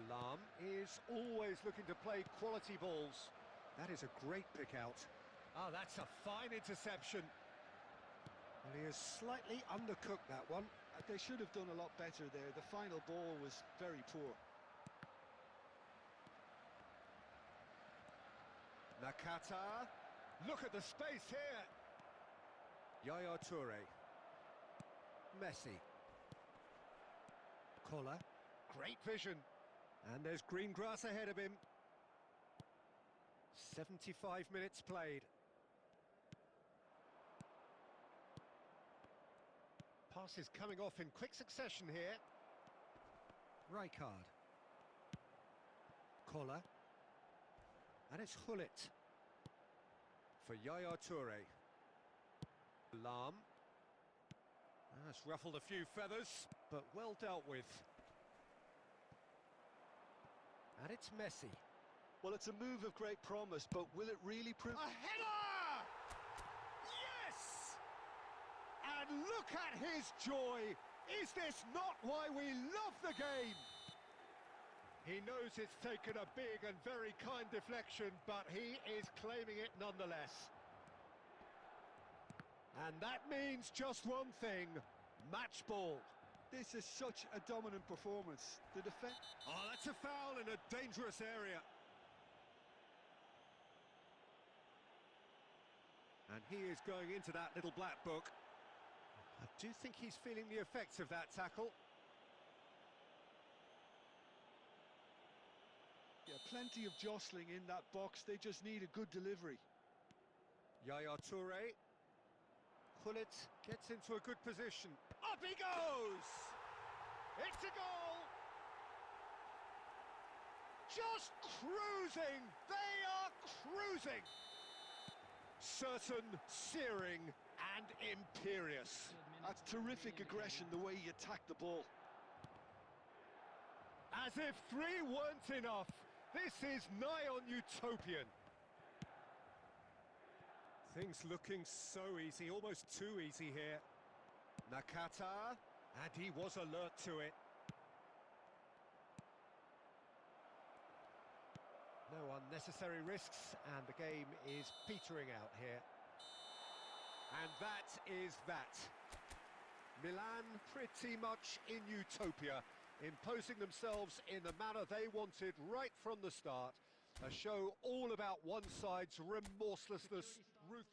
Lam is always looking to play quality balls. That is a great pick out. Ah, that's a fine interception. Well, he has slightly undercooked that one. They should have done a lot better there. The final ball was very poor. Nakata. Look at the space here. Yaya Toure. Messi. Kola. Great vision. And there's green grass ahead of him. 75 minutes played. Passes coming off in quick succession here. Rijkaard. Kola. And it's Hullet. For Yaya Toure. Lam. That's ruffled a few feathers, but well dealt with. And it's Messi. Well, it's a move of great promise, but will it really prove... A header! Yes! And look at his joy! Is this not why we love the game? He knows it's taken a big and very kind deflection, but he is claiming it nonetheless. And that means just one thing, match ball. This is such a dominant performance. The defense... Oh, that's a foul in a dangerous area. And he is going into that little black book. I do think he's feeling the effects of that tackle. Yeah, plenty of jostling in that box. They just need a good delivery. Yaya Toure. Hullet gets into a good position. Up he goes! It's a goal! Just cruising! They are cruising! Certain, searing and imperious. That's terrific aggression, the way he attacked the ball. As if 3 weren't enough, this is nigh on utopian. Things looking so easy, almost too easy here. Nakata, and he was alert to it. No unnecessary risks, and the game is petering out here. And that is that. Milan pretty much in utopia, imposing themselves in the manner they wanted right from the start. A show all about one side's remorselessness, ruthless.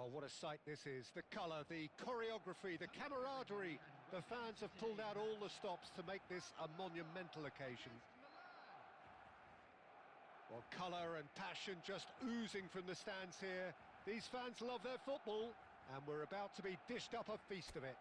Oh, what a sight this is. The colour, the choreography, the camaraderie. The fans have pulled out all the stops to make this a monumental occasion. Well, colour and passion just oozing from the stands here. These fans love their football, and we're about to be dished up a feast of it.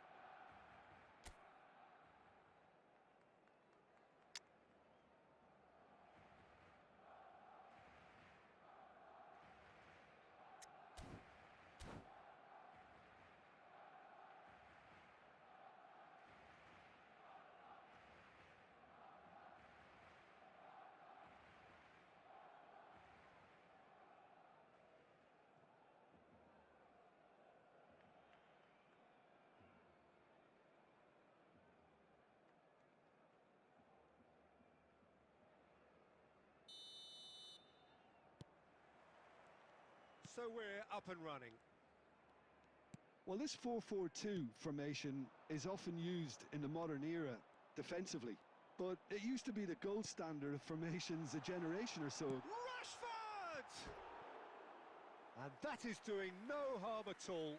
So we're up and running. Well, this 4-4-2 formation is often used in the modern era defensively, but it used to be the gold standard of formations a generation or so. Rashford! And that is doing no harm at all.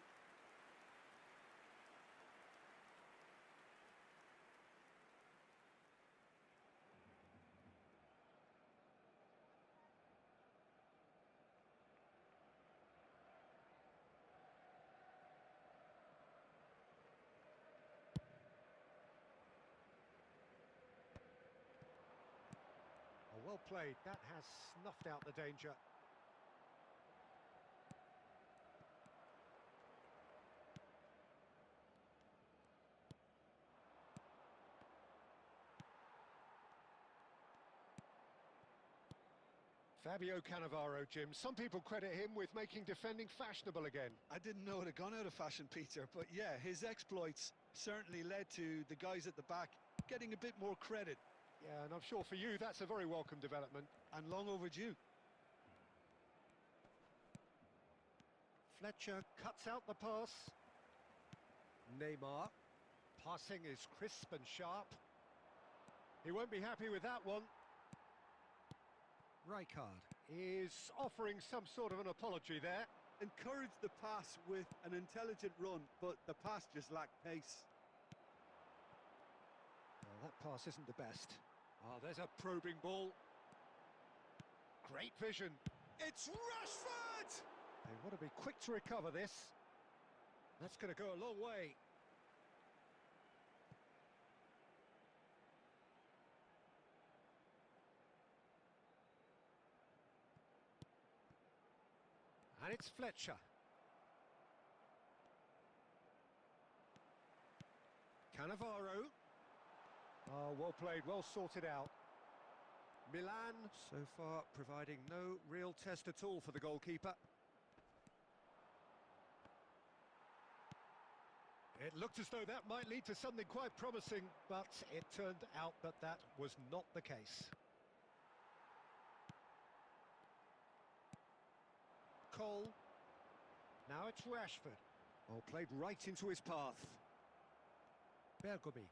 Oh, well played. That has snuffed out the danger. Fabio Cannavaro, Jim. Some people credit him with making defending fashionable again. I didn't know it had gone out of fashion, Peter, but yeah, his exploits certainly led to the guys at the back getting a bit more credit. Yeah, and I'm sure for you that's a very welcome development. And long overdue. Fletcher cuts out the pass. Neymar. Passing is crisp and sharp. He won't be happy with that one. Rijkaard is offering some sort of an apology there. Encouraged the pass with an intelligent run, but the pass just lacked pace. Well, that pass isn't the best. Oh, there's a probing ball. Great vision. It's Rashford! They want to be quick to recover this. That's going to go a long way. And it's Fletcher. Cannavaro. Oh, well played, well sorted out. Milan, so far, providing no real test at all for the goalkeeper. It looked as though that might lead to something quite promising, but it turned out that that was not the case. Cole. Now it's Rashford. Oh, played right into his path. Bergomi.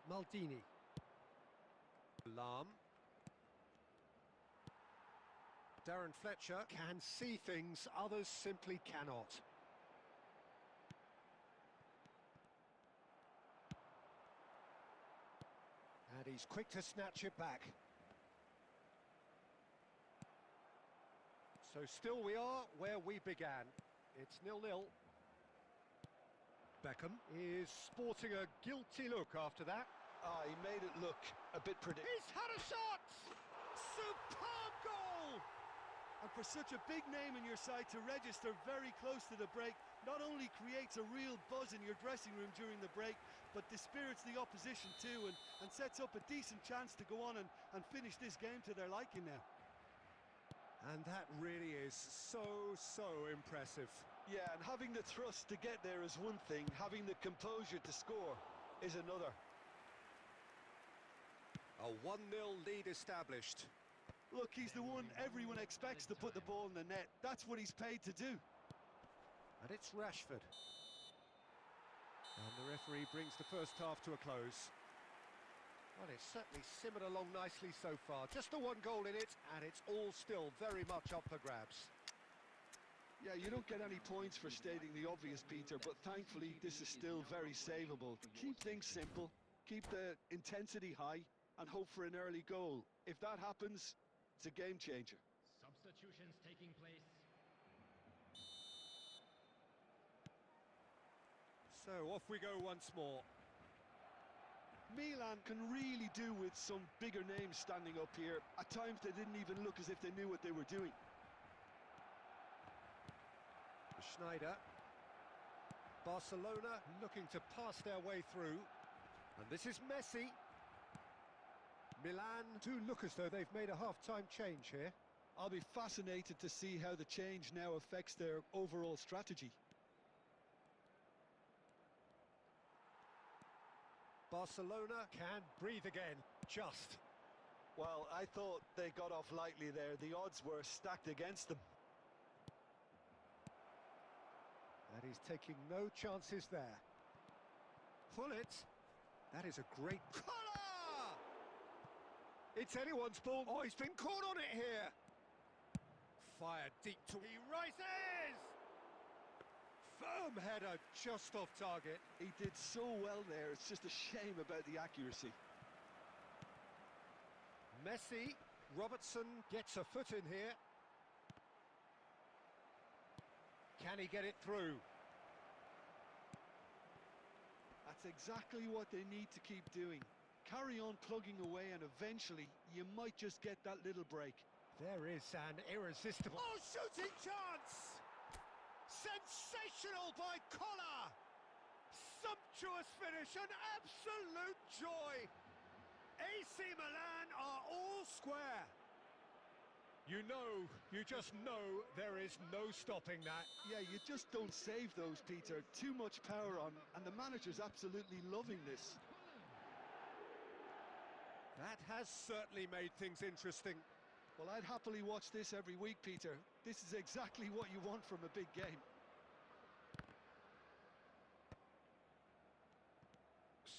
Maldini. Lam. Darren Fletcher can see things others simply cannot. And he's quick to snatch it back. So still we are where we began. It's 0-0. Beckham is sporting a guilty look after that. Ah, he made it look a bit predictable. He's had a shot! Superb goal! And for such a big name in your side to register very close to the break, not only creates a real buzz in your dressing room during the break, but dispirits the opposition too, and sets up a decent chance to go on and finish this game to their liking now. And that really is so impressive. Yeah, and having the thrust to get there is one thing, having the composure to score is another. A 1-0 lead established. Look, he's the one everyone expects to put the ball in the net. That's what he's paid to do. And it's Rashford. And the referee brings the first half to a close. Well, it's certainly simmered along nicely so far. Just the one goal in it, and it's all still very much up for grabs. Yeah, you don't get any points for stating the obvious, Peter, but thankfully this is still very savable. Keep things simple, keep the intensity high, and hope for an early goal. If that happens, it's a game changer. Substitutions taking place. So off we go once more. Milan can really do with some bigger names standing up here. At times they didn't even look as if they knew what they were doing. Schneider. Barcelona looking to pass their way through. And this is Messi. Milan Do look as though they've made a half-time change here. I'll be fascinated to see how the change now affects their overall strategy. Barcelona can breathe again. Just. Well, I thought they got off lightly there. The odds were stacked against them. And he's taking no chances there. Pull it. That is a great collar! It's anyone's ball. Oh, he's been caught on it here. Fired deep to... He rises! Firm header just off target. He did so well there. It's just a shame about the accuracy. Messi. Robertson gets a foot in here. Can he get it through? That's exactly what they need to keep doing. Carry on plugging away and eventually you might just get that little break. There is an irresistible... Oh, shooting chance! Sensational by Collar! Sumptuous finish, an absolute joy! AC Milan are all square. You just know there is no stopping that. Yeah, you just don't save those, Peter. Too much power on, and the manager's absolutely loving this. That has certainly made things interesting. Well, I'd happily watch this every week, Peter. This is exactly what you want from a big game.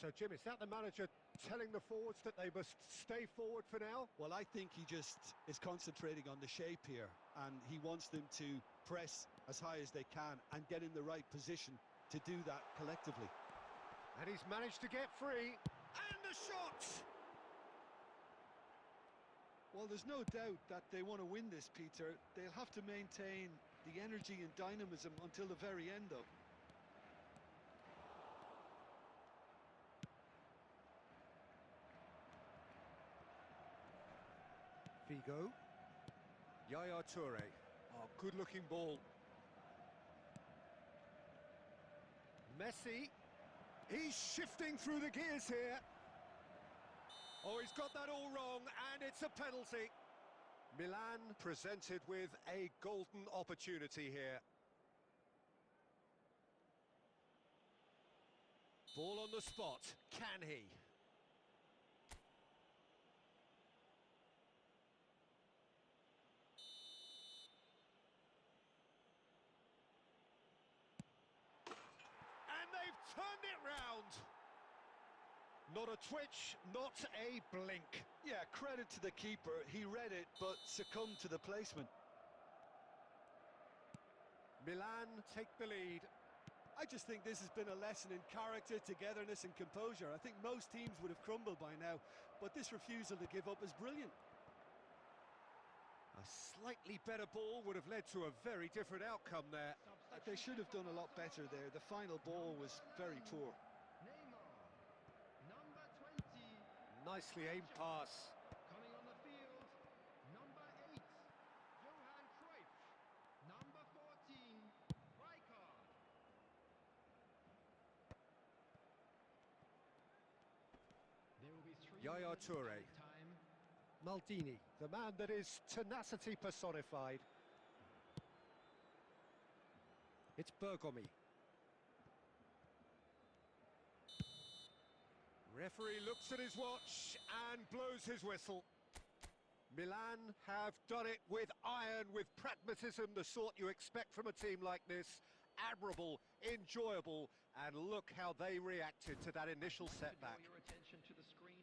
So, Jim, is that the manager telling the forwards that they must stay forward for now? Well, I think he just is concentrating on the shape here, and he wants them to press as high as they can and get in the right position to do that collectively. And he's managed to get free. And the shot! Well, there's no doubt that they want to win this, Peter. They'll have to maintain the energy and dynamism until the very end, though. Figo. Yaya Toure. Oh, good-looking ball. Messi. He's shifting through the gears here. Oh, he's got that all wrong, and it's a penalty. Milan presented with a golden opportunity here. Ball on the spot. Can he? And they've turned it round. Not a twitch, not a blink. Yeah, credit to the keeper. He read it, but succumbed to the placement. Milan take the lead. I just think this has been a lesson in character, togetherness and composure. I think most teams would have crumbled by now, but this refusal to give up is brilliant. A slightly better ball would have led to a very different outcome there. They should have done a lot better there. The final ball was very poor. Neymar, number 20. Nicely aimed pass. Coming on the field, number 8. Johan Cruyff, number 14. Rijkaard. There will be 3 Yaya minutes Toure. added time. Maldini, the man that is tenacity personified. It's Bergomi. Referee looks at his watch and blows his whistle. Milan have done it with iron, with pragmatism, the sort you expect from a team like this. Admirable, enjoyable, and look how they reacted to that initial setback. Your attention to the screen.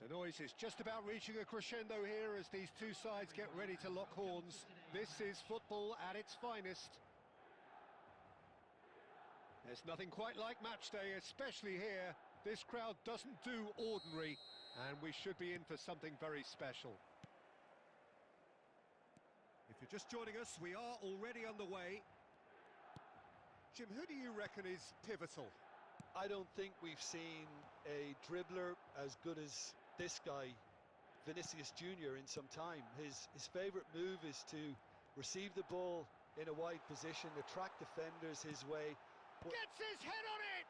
The noise is just about reaching a crescendo here as these two sides get ready to lock horns. This is football at its finest. There's nothing quite like match day, especially here. This crowd doesn't do ordinary, and we should be in for something very special. If you're just joining us, we are already underway. Jim, who do you reckon is pivotal? I don't think we've seen a dribbler as good as this guy, Vinicius Jr., in some time. His favourite move is to receive the ball in a wide position, attract defenders his way. Gets his head on it!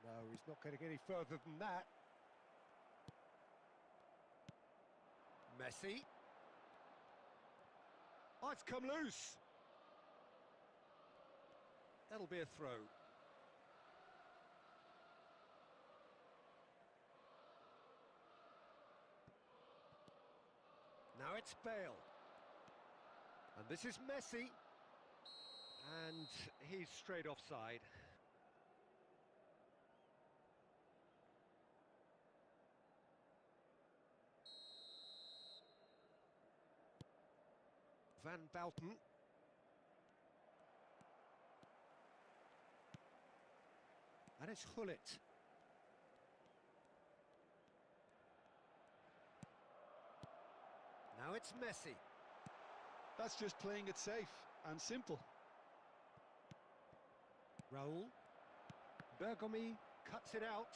No, he's not getting any further than that. Messi. Oh, it's come loose. That'll be a throw. Now it's Bale. And this is Messi. And he's straight offside. Van Bouten. And it's Gullit. Now it's Messi. That's just playing it safe and simple. Raul. Bergomi cuts it out.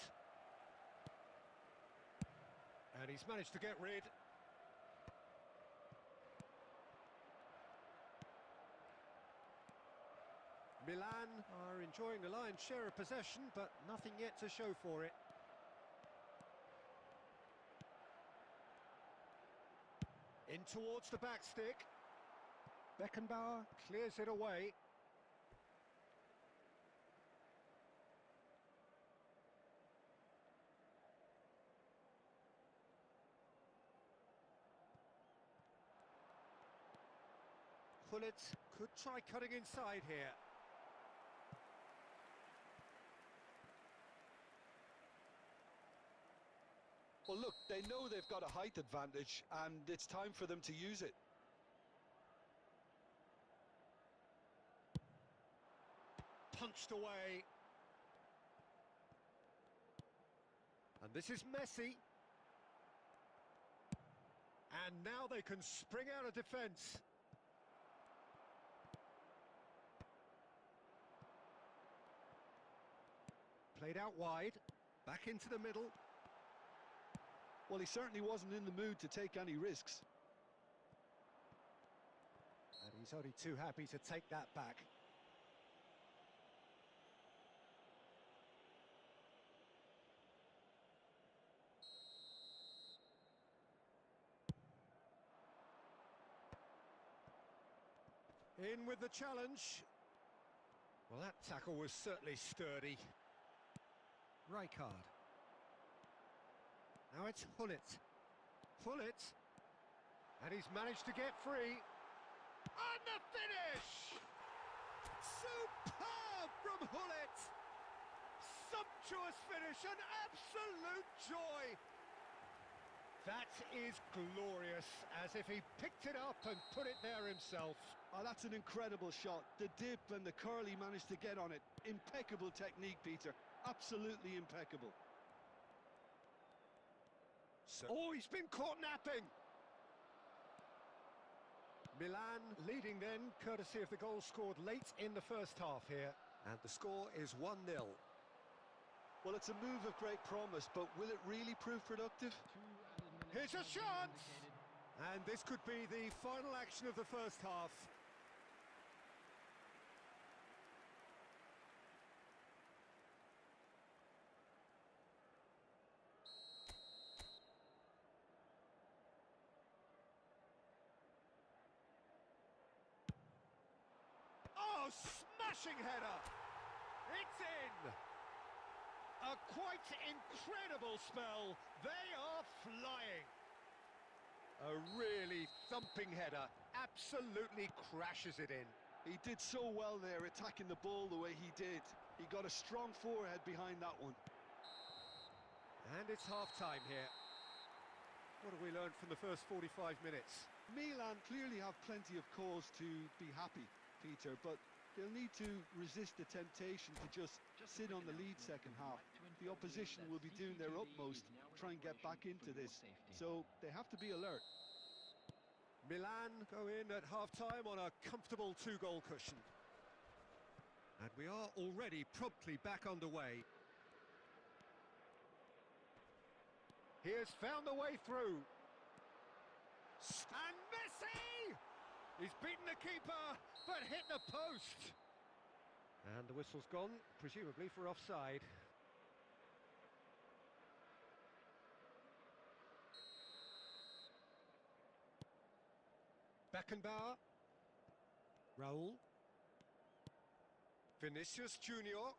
And he's managed to get rid. Milan are enjoying the lion's share of possession, but nothing yet to show for it. In towards the back stick. Beckenbauer clears it away. Gullit could try cutting inside here. Well, look, they know they've got a height advantage, and it's time for them to use it. Punched away. And this is Messi. And now they can spring out of defence. Played out wide. Back into the middle. Well, he certainly wasn't in the mood to take any risks. And he's only too happy to take that back. In with the challenge. Well, that tackle was certainly sturdy. Rijkaard. Now it's Gullit. Gullit. And he's managed to get free. And the finish! Superb from Gullit! Sumptuous finish, an absolute joy! That is glorious, as if he picked it up and put it there himself. Oh, that's an incredible shot. The dip and the curl he managed to get on it. Impeccable technique, Peter. Absolutely impeccable. Oh, he's been caught napping! Milan leading then, courtesy of the goal scored late in the first half here. And the score is 1-0. Well, it's a move of great promise, but will it really prove productive? Here's a chance! And this could be the final action of the first half. Oh, smashing header! It's in! A quite incredible spell. They are flying. A really thumping header. Absolutely crashes it in. He did so well there, attacking the ball the way he did. He got a strong forehead behind that one. And it's half-time here. What have we learned from the first 45 minutes? Milan clearly have plenty of cause to be happy, Peter, but they'll need to resist the temptation to just sit on the lead second half. The opposition will be doing their utmost to try and get back into this, so they have to be alert. Milan go in at half-time on a comfortable two-goal cushion. And we are already promptly back underway. He has found the way through. And Messi! He's beaten the keeper, but hit the post. And the whistle's gone, presumably for offside. Beckenbauer. Raul. Vinicius Junior.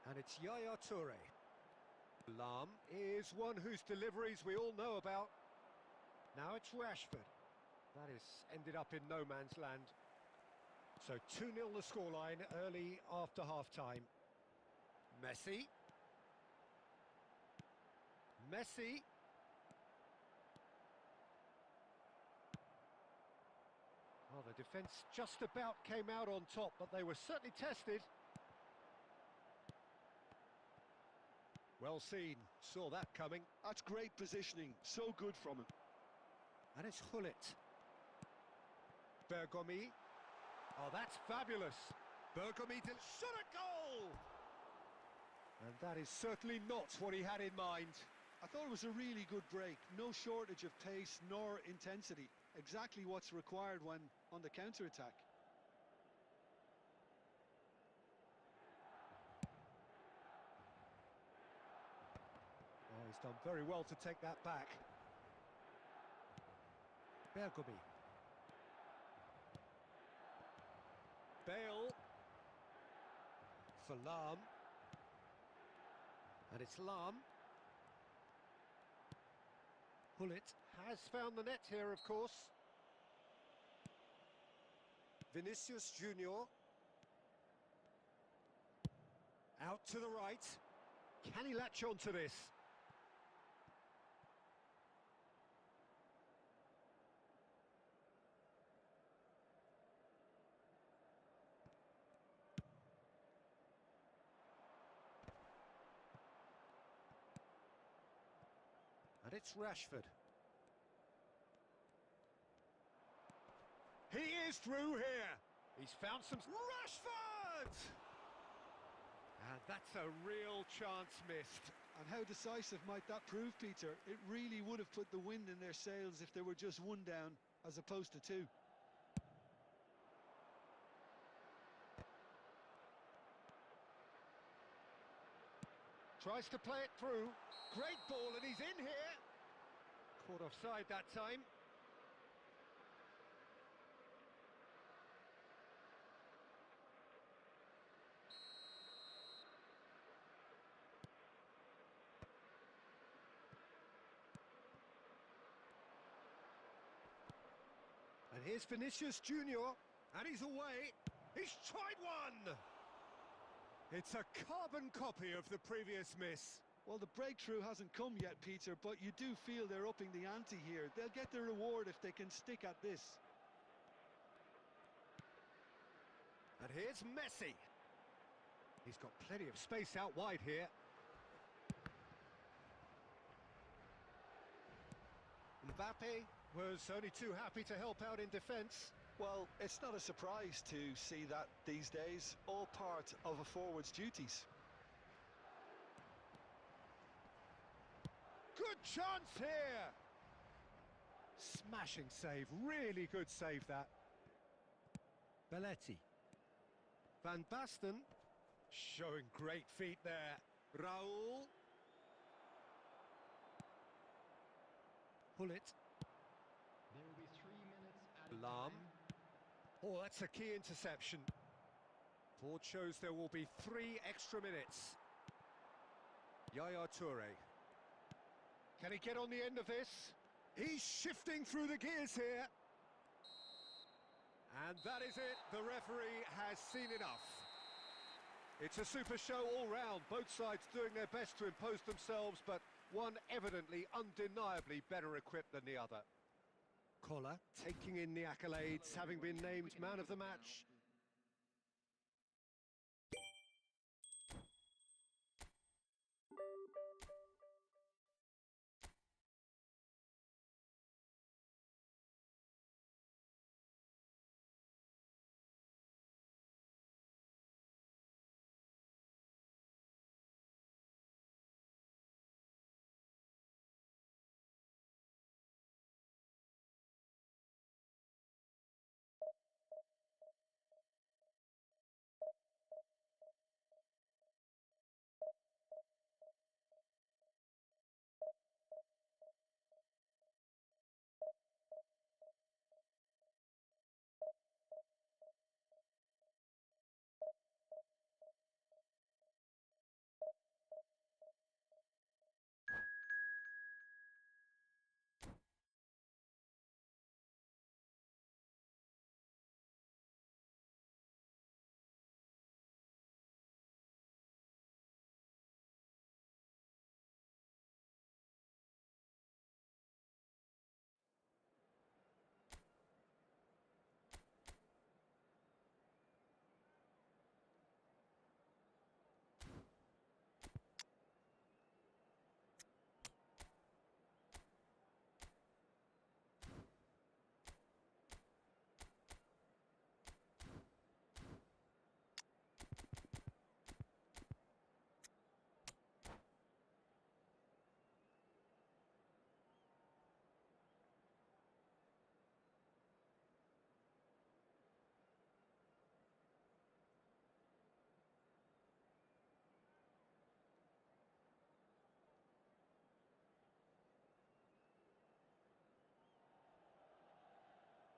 And it's Yaya Toure. Lam is one whose deliveries we all know about. Now it's Rashford. That has ended up in no man's land. So 2-0 the scoreline early after half-time. Messi. Messi. Well, the defence just about came out on top, but they were certainly tested. Well seen, saw that coming. That's great positioning, so good from him. And it's Hullet. Bergomi. Oh, that's fabulous. Bergomi shot a goal! And that is certainly not what he had in mind. I thought it was a really good break. No shortage of pace nor intensity. Exactly what's required when on the counter-attack. Oh, he's done very well to take that back. Bergomi. Bale. For Lam. And it's Lam. Hullet has found the net here, of course. Vinicius Junior. Out to the right. Can he latch on to this? And it's Rashford. He is through here. He's found some... Rashford! And that's a real chance missed. And how decisive might that prove, Peter? It really would have put the wind in their sails if they were just one down as opposed to two. Tries to play it through. Great ball, and he's in here. Caught offside that time. And here's Vinicius Junior, and he's away. He's tried one. It's a carbon copy of the previous miss. Well, the breakthrough hasn't come yet, Peter, but you do feel they're upping the ante here. They'll get their reward if they can stick at this. And here's Messi. He's got plenty of space out wide here. Mbappe was only too happy to help out in defence. Well, it's not a surprise to see that these days, all part of a forward's duties. Good chance here! Smashing save, really good save that. Belletti. Van Basten, showing great feet there. Raul. Hullet. There will be 3 minutes added Lam. time. Oh, that's a key interception. Board shows there will be 3 extra minutes. Yaya Toure. Can he get on the end of this? He's shifting through the gears here. And that is it. The referee has seen enough. It's a super show all round. Both sides doing their best to impose themselves, but one evidently, undeniably better equipped than the other. Koller taking in the accolades, having been named man of the match.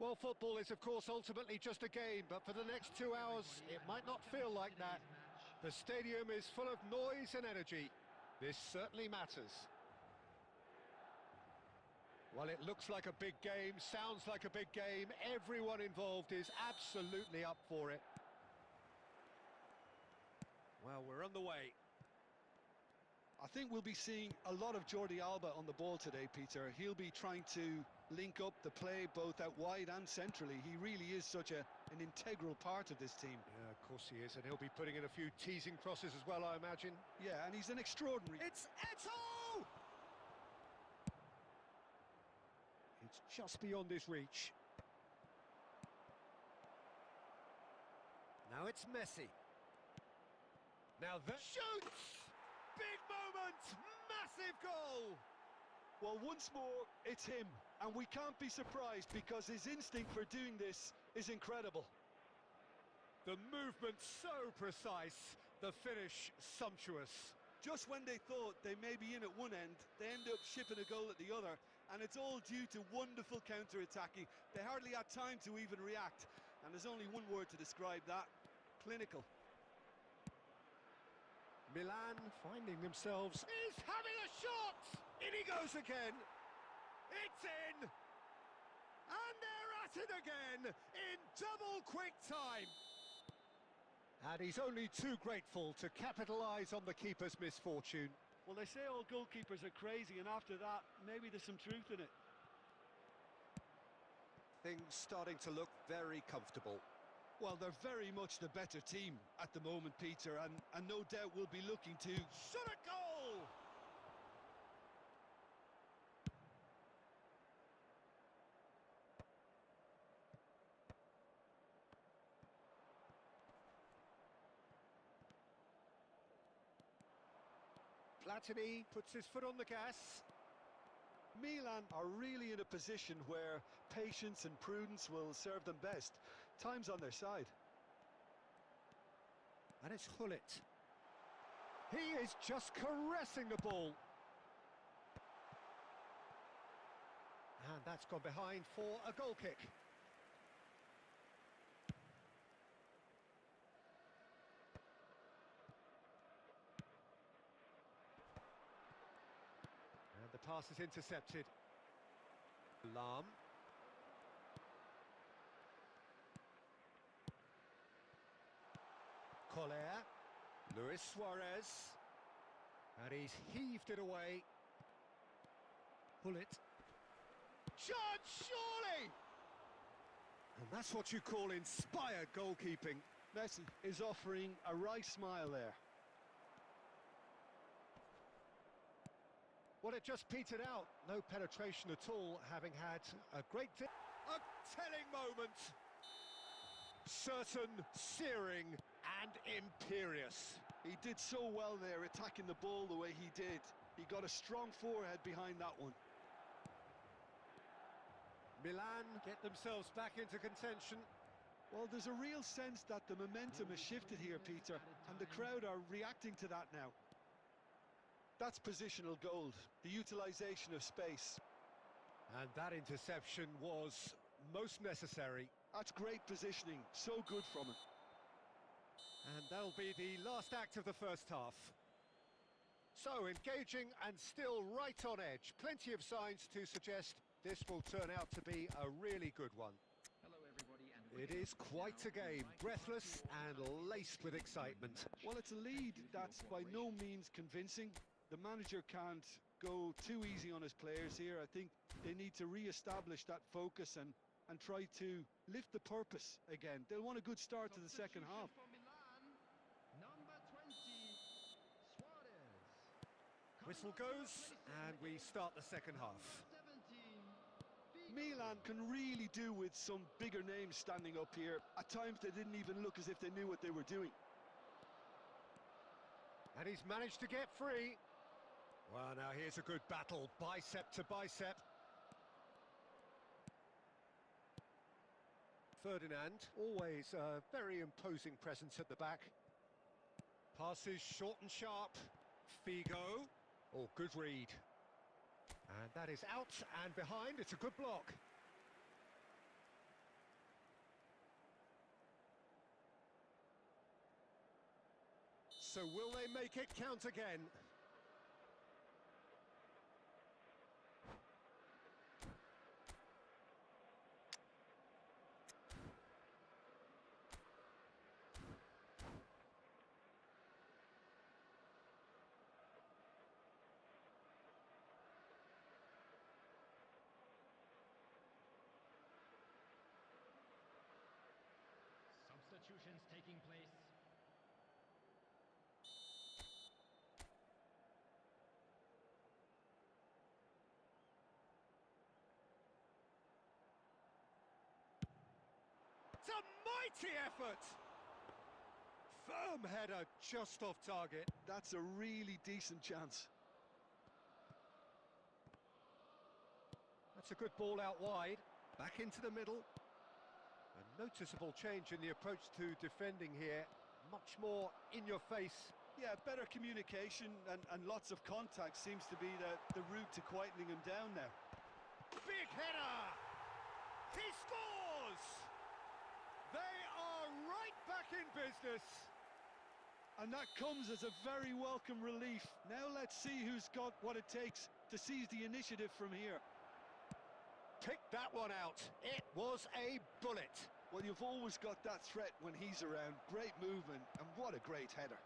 Well, football is, of course, ultimately just a game, but for the next 2 hours, it might not feel like that. The stadium is full of noise and energy. This certainly matters. Well, it looks like a big game, sounds like a big game. Everyone involved is absolutely up for it. Well, we're on the way. I think we'll be seeing a lot of Jordi Alba on the ball today, Peter. He'll be trying to link up the play both out wide and centrally. He really is such an integral part of this team. Yeah, of course he is, and he'll be putting in a few teasing crosses as well, I imagine. Yeah, and he's an extraordinary... It's Eto'o! It's just beyond his reach. Now it's Messi. Now that shoots! Big moment! Massive goal! Well, once more, it's him, and we can't be surprised because his instinct for doing this is incredible. The movement so precise, the finish sumptuous. Just when they thought they may be in at one end, they end up shipping a goal at the other, and it's all due to wonderful counter-attacking. They hardly had time to even react, and there's only one word to describe that: clinical. Milan finding themselves. He's having a shot! In he goes again. It's in! And they're at it again in double quick time. And he's only too grateful to capitalise on the keeper's misfortune. Well, they say all goalkeepers are crazy, and after that, maybe there's some truth in it. Things starting to look very comfortable. Well, they're very much the better team at the moment, Peter, and no doubt will be looking to... Shot a goal! Platini puts his foot on the gas. Milan are really in a position where patience and prudence will serve them best. Time's on their side. And it's Hullet. He is just caressing the ball. And that's gone behind for a goal kick. pass is intercepted. Lam. Collier. Luis Suarez. And he's heaved it away. Bullet. Chance, surely! And that's what you call inspired goalkeeping. Messi is offering a wry smile there. Well, it just petered out. No penetration at all, having had a great... A telling moment! Certain, searing and imperious. He did so well there, attacking the ball the way he did. He got a strong forehead behind that one. Milan get themselves back into contention. Well, there's a real sense that the momentum has shifted here, Peter, and the crowd are reacting to that now. That's positional gold, the utilisation of space. And that interception was most necessary. That's great positioning, so good from him. And that'll be the last act of the first half. So, engaging and still right on edge. Plenty of signs to suggest this will turn out to be a really good one. Hello, everybody, and It is quite a game, breathless and laced with excitement. Well, it's a lead that's by no means convincing. The manager can't go too easy on his players here. I think they need to re-establish that focus and try to lift the purpose again. They'll want a good start to the second half. For Milan, number 20, Suarez. Whistle goes, and we start the second half. 17, Milan can really do with some bigger names standing up here. At times they didn't even look as if they knew what they were doing. And he's managed to get free. Well, now here's a good battle, bicep to bicep. Ferdinand, always a very imposing presence at the back. Passes short and sharp. Figo. Oh, good read. And that is out and behind. It's a good block. So will they make it count again? Substitutions taking place. It's a mighty effort! Firm header just off target. That's a really decent chance. That's a good ball out wide. Back into the middle. A noticeable change in the approach to defending here. Much more in your face. Yeah, better communication and lots of contact seems to be the route to quietening him down now. Big header! He scores! They are right back in business. And that comes as a very welcome relief. Now let's see who's got what it takes to seize the initiative from here. Picked that one out. It was a bullet. Well, you've always got that threat when he's around. Great movement, and what a great header.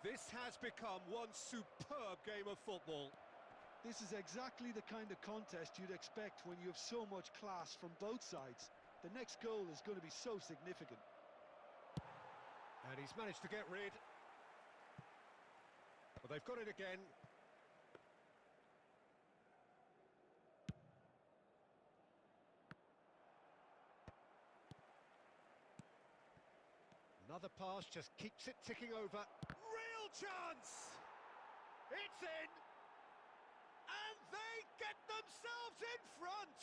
This has become one superb game of football. This is exactly the kind of contest you'd expect when you have so much class from both sides. The next goal is going to be so significant. And he's managed to get rid. Well, they've got it again. Another pass just keeps it ticking over. Real chance! It's in! And they get themselves in front!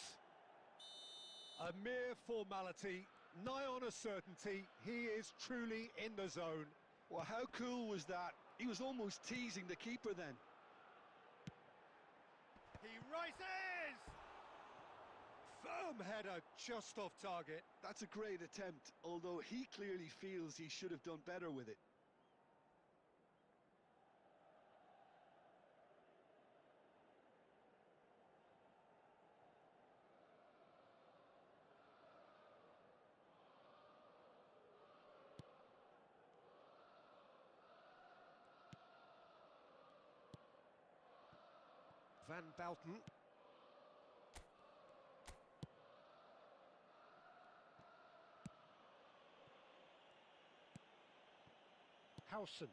A mere formality, nigh on a certainty. He is truly in the zone. Well, how cool was that? He was almost teasing the keeper then. He rises! Firm header just off target. That's a great attempt, although he clearly feels he should have done better with it. Van Belten. Howson.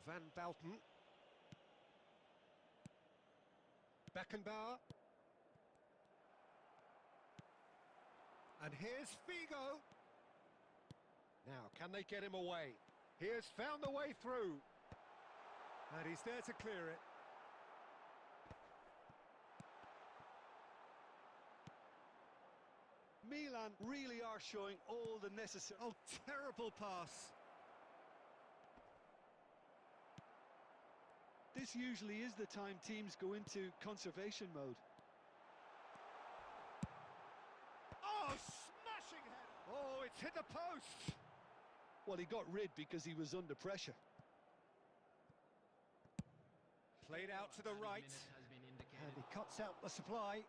Van Belten. Beckenbauer. And here's Figo. Now, can they get him away? He has found the way through. And he's there to clear it. Milan really are showing all the necessary... Oh, terrible pass. This usually is the time teams go into conservation mode. Oh, smashing head. Oh, it's hit the post. Well, he got rid because he was under pressure. Played out to the right. And he cuts out the supply.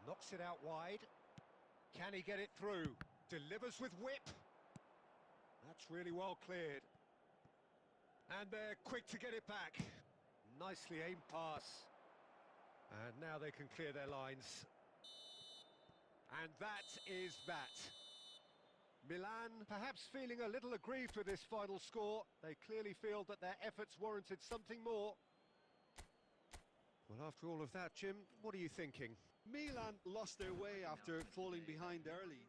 Knocks it out wide. Can he get it through? Delivers with whip. That's really well cleared. And they're quick to get it back. Nicely aimed pass. And now they can clear their lines. And that is that. Milan perhaps feeling a little aggrieved with this final score. They clearly feel that their efforts warranted something more. Well, after all of that, Jim, what are you thinking? Milan lost their way after falling behind early.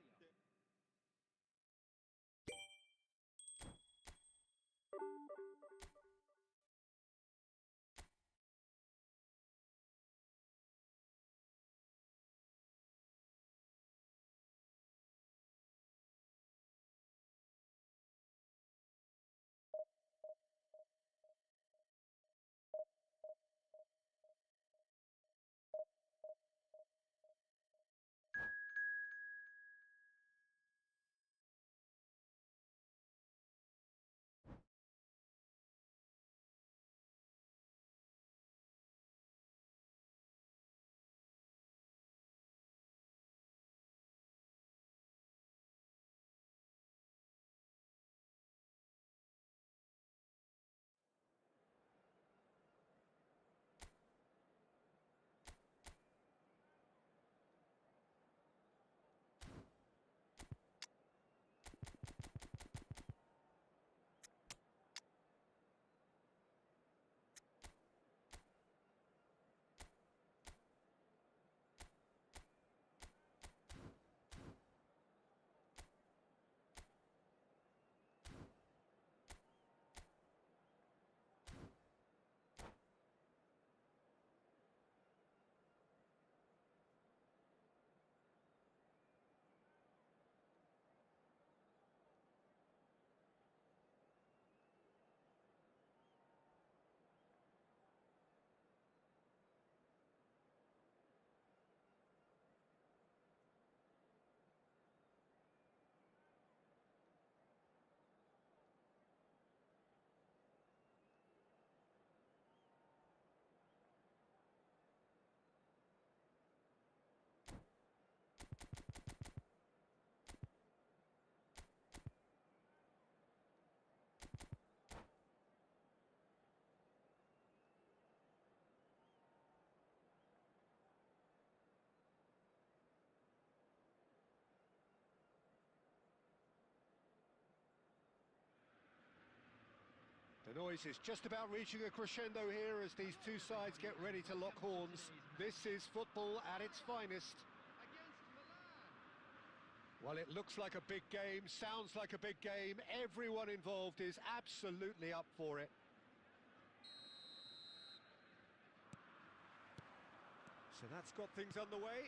The noise is just about reaching a crescendo here as these two sides get ready to lock horns. This is football at its finest. Well, it looks like a big game, sounds like a big game. Everyone involved is absolutely up for it. So that's got things underway.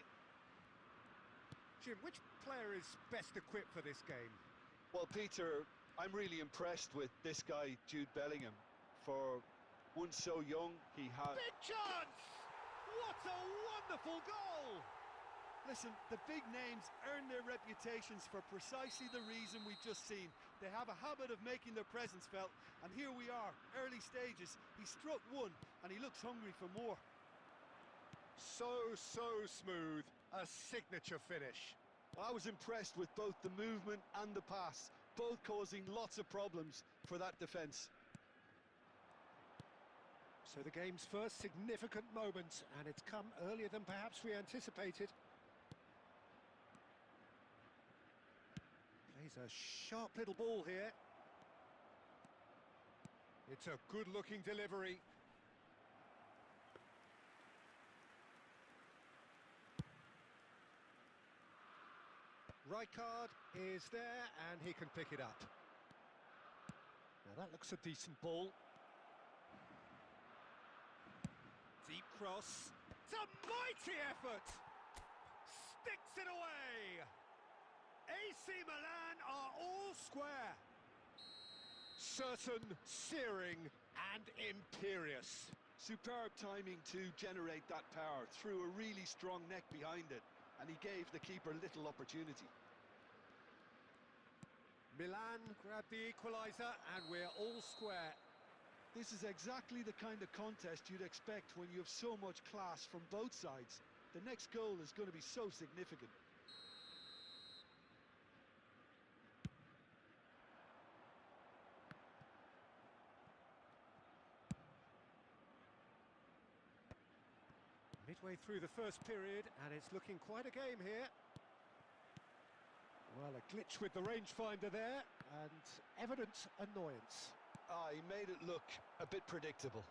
Jim, which player is best equipped for this game? Well, Peter, I'm really impressed with this guy, Jude Bellingham. For one so young, he has... Big chance! What a wonderful goal! Listen, the big names earn their reputations for precisely the reason we've just seen. They have a habit of making their presence felt, and here we are, early stages. He struck one, and he looks hungry for more. So smooth. A signature finish. I was impressed with both the movement and the pass, both causing lots of problems for that defence. So the game's first significant moment, and it's come earlier than perhaps we anticipated. Plays a sharp little ball here. It's a good-looking delivery. Rijkaard is there, and he can pick it up. Now that looks a decent ball. Deep cross. It's a mighty effort! Sticks it away! AC Milan are all square. Certain, searing, and imperious. Superb timing to generate that power, threw a really strong neck behind it, and he gave the keeper little opportunity. Milan grab the equaliser, and we're all square. This is exactly the kind of contest you'd expect when you have so much class from both sides. The next goal is going to be so significant. Midway through the first period, and it's looking quite a game here. Well, a glitch with the rangefinder there, and evident annoyance. He made it look a bit predictable.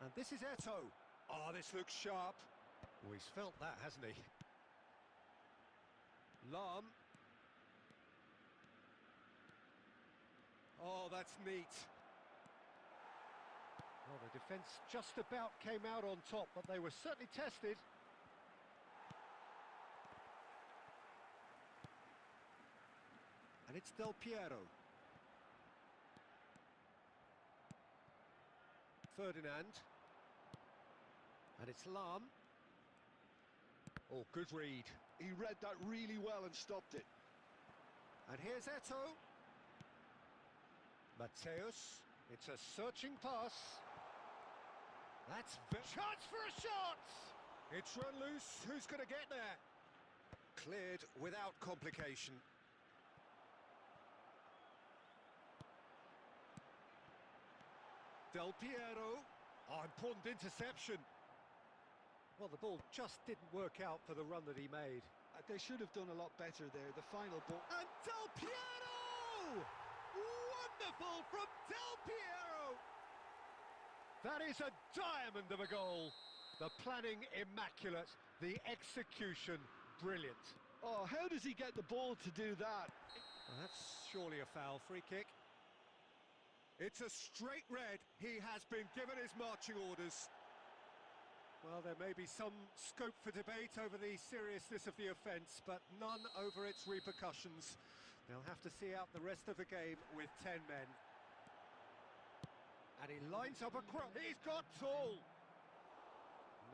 And this is Eto'o. Oh, this looks sharp. Oh, he's felt that, hasn't he? Lahm. Oh, that's neat. Well, the defence just about came out on top, but they were certainly tested. And it's Del Piero. Ferdinand. And it's Lahm. Oh, good read. He read that really well and stopped it. And here's Eto'o. Mateus. It's a searching pass. That's chance for a shot! It's run loose. Who's going to get there? Cleared without complication. Del Piero. Oh, important interception. Well, the ball just didn't work out for the run that he made. They should have done a lot better there. The final ball. And Del Piero! Wonderful from Del Piero! That is a diamond of a goal. The planning immaculate, the execution brilliant. Oh, how does he get the ball to do that? Well, that's surely a foul. Free kick. It's a straight red. He has been given his marching orders. Well, there may be some scope for debate over the seriousness of the offence, but none over its repercussions. They'll have to see out the rest of the game with 10 men. And he lines up a cross. He's got tall.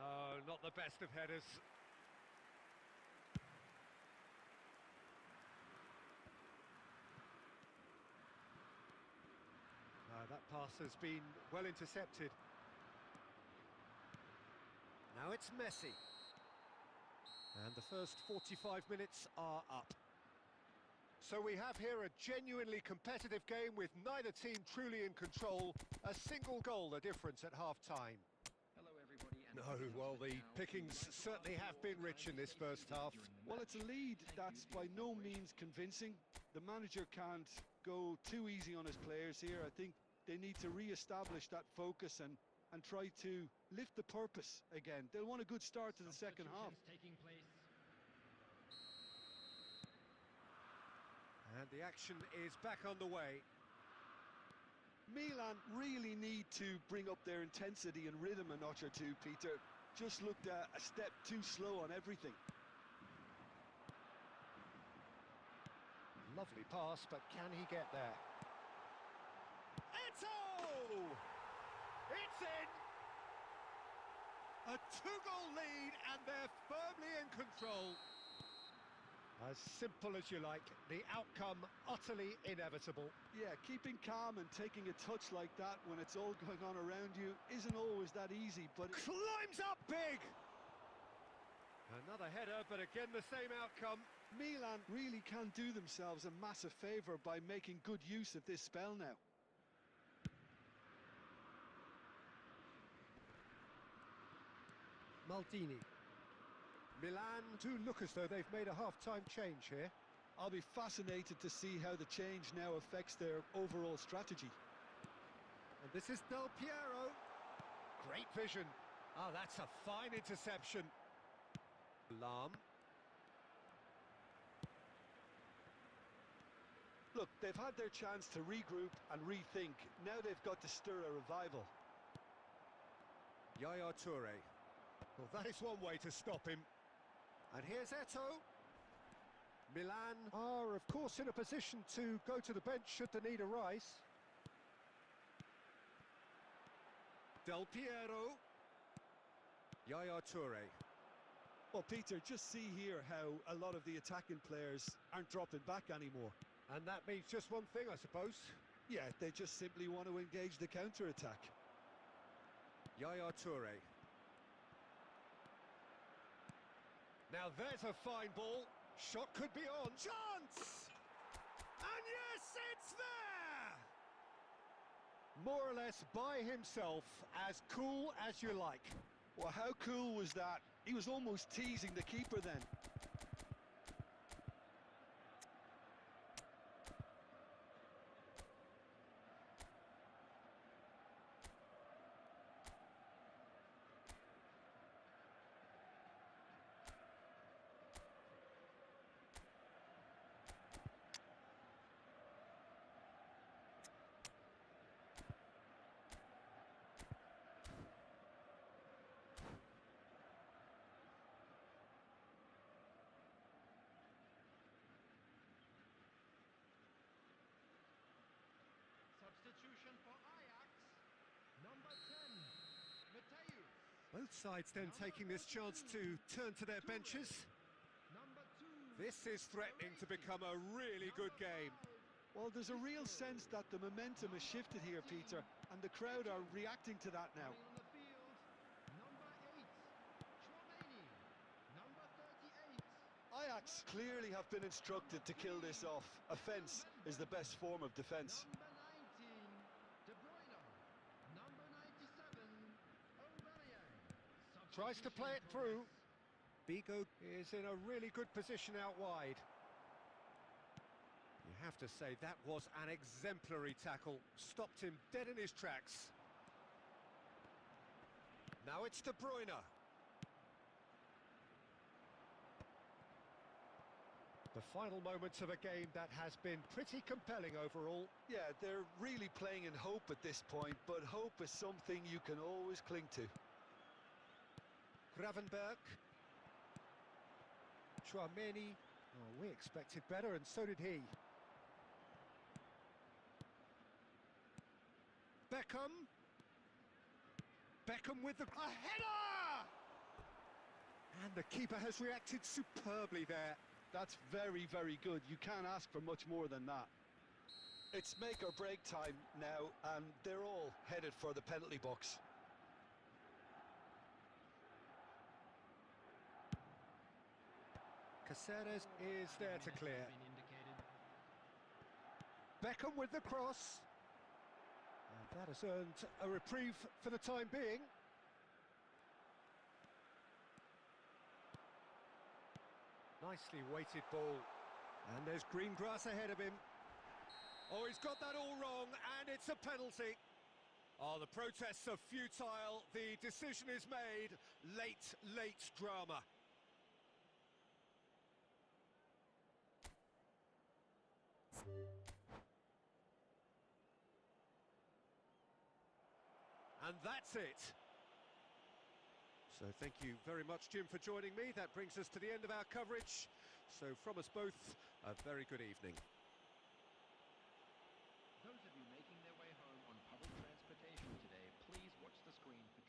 No, not the best of headers. That pass has been well intercepted. Now it's Messi. And the first 45 minutes are up. So we have here a genuinely competitive game with neither team truly in control. A single goal, the difference at half-time. Hello, everybody. And No, well, the pickings certainly have been rich in this first half. Well, it's a lead that's by no means convincing. The manager can't go too easy on his players here. I think they need to re-establish that focus and try to lift the purpose again. They'll want a good start to the second half. Taking place. And the action is back underway. Milan really need to bring up their intensity and rhythm a notch or two, Peter. Just looked a step too slow on everything. Lovely pass, but can he get there? Eto'o! It's in! A two-goal lead, and they're firmly in control. As simple as you like, the outcome utterly inevitable. Yeah, keeping calm and taking a touch like that when it's all going on around you isn't always that easy, but... Climbs up big! Another header, but again the same outcome. Milan really can do themselves a massive favour by making good use of this spell now. Maldini. Milan do look as though they've made a half-time change here. I'll be fascinated to see how the change now affects their overall strategy. And this is Del Piero. Great vision. Oh, that's a fine interception. Lam. Look, they've had their chance to regroup and rethink. Now they've got to stir a revival. Yaya Toure. Well, that is one way to stop him. And here's Eto'o. Milan are, of course, in a position to go to the bench should the need arise. Del Piero. Yaya Toure. Well, Peter, just see here how a lot of the attacking players aren't dropping back anymore. And that means just one thing, I suppose. Yeah, they just simply want to engage the counter-attack. Yaya Toure. Now there's a fine ball. Shot could be on. Chance! And yes, it's there! More or less by himself, as cool as you like. Well, how cool was that? He was almost teasing the keeper then. Substitution for Ajax. Number 10, Matthäus. Both sides then taking this chance to turn to their benches. Number 2. This is threatening to become a really good game. Well, there's a real sense that the momentum has shifted here, Peter, and the crowd are reacting to that now. Running on the field. Number 8, Chouameni. Number 38. Ajax clearly have been instructed to kill this off. Offence is the best form of defence. Number 19, De Bruyne. Number 97, Aubameyang. Tries to play it through. Bigo is in a really good position out wide. You have to say that was an exemplary tackle. Stopped him dead in his tracks. Now it's De Bruyne. The final moments of a game that has been pretty compelling overall. Yeah, they're really playing in hope at this point, but hope is something you can always cling to. Gravenberg. Chouameni. Oh, we expected better, and so did he. Beckham. Beckham with a header! And the keeper has reacted superbly there. That's very, very good. You can't ask for much more than that. It's make or break time now, and they're all headed for the penalty box. Caceres is there to clear. Been indicated. Beckham with the cross. And that has earned a reprieve for the time being. Nicely weighted ball. And there's green grass ahead of him. Oh, he's got that all wrong, and it's a penalty. Oh, the protests are futile. The decision is made. Late drama. And that's it. So thank you very much, Jim, for joining me. That brings us to the end of our coverage. So from us both, a very good evening. Those of you making their way home on public transportation today, please watch the screen for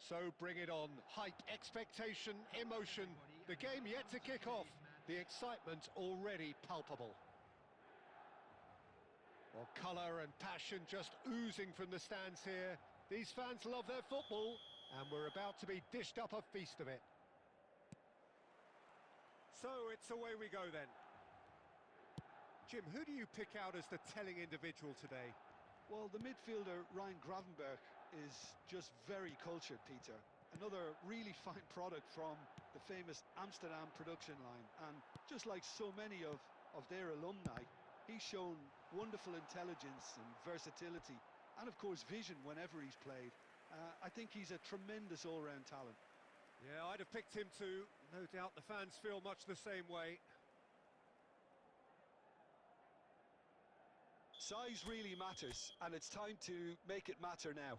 So bring it on. Hype, expectation, emotion. The game yet to kick off. The excitement already palpable. Well, colour and passion just oozing from the stands here. These fans love their football, and we're about to be dished up a feast of it. So it's away we go then. Jim, who do you pick out as the telling individual today? Well, the midfielder Ryan Gravenberch is just very cultured, Peter. Another really fine product from the famous Amsterdam production line. And just like so many of their alumni, he's shown wonderful intelligence and versatility, and of course vision whenever he's played. I think he's a tremendous all-round talent. Yeah, I'd have picked him too. No doubt the fans feel much the same way. Size really matters, and it's time to make it matter now.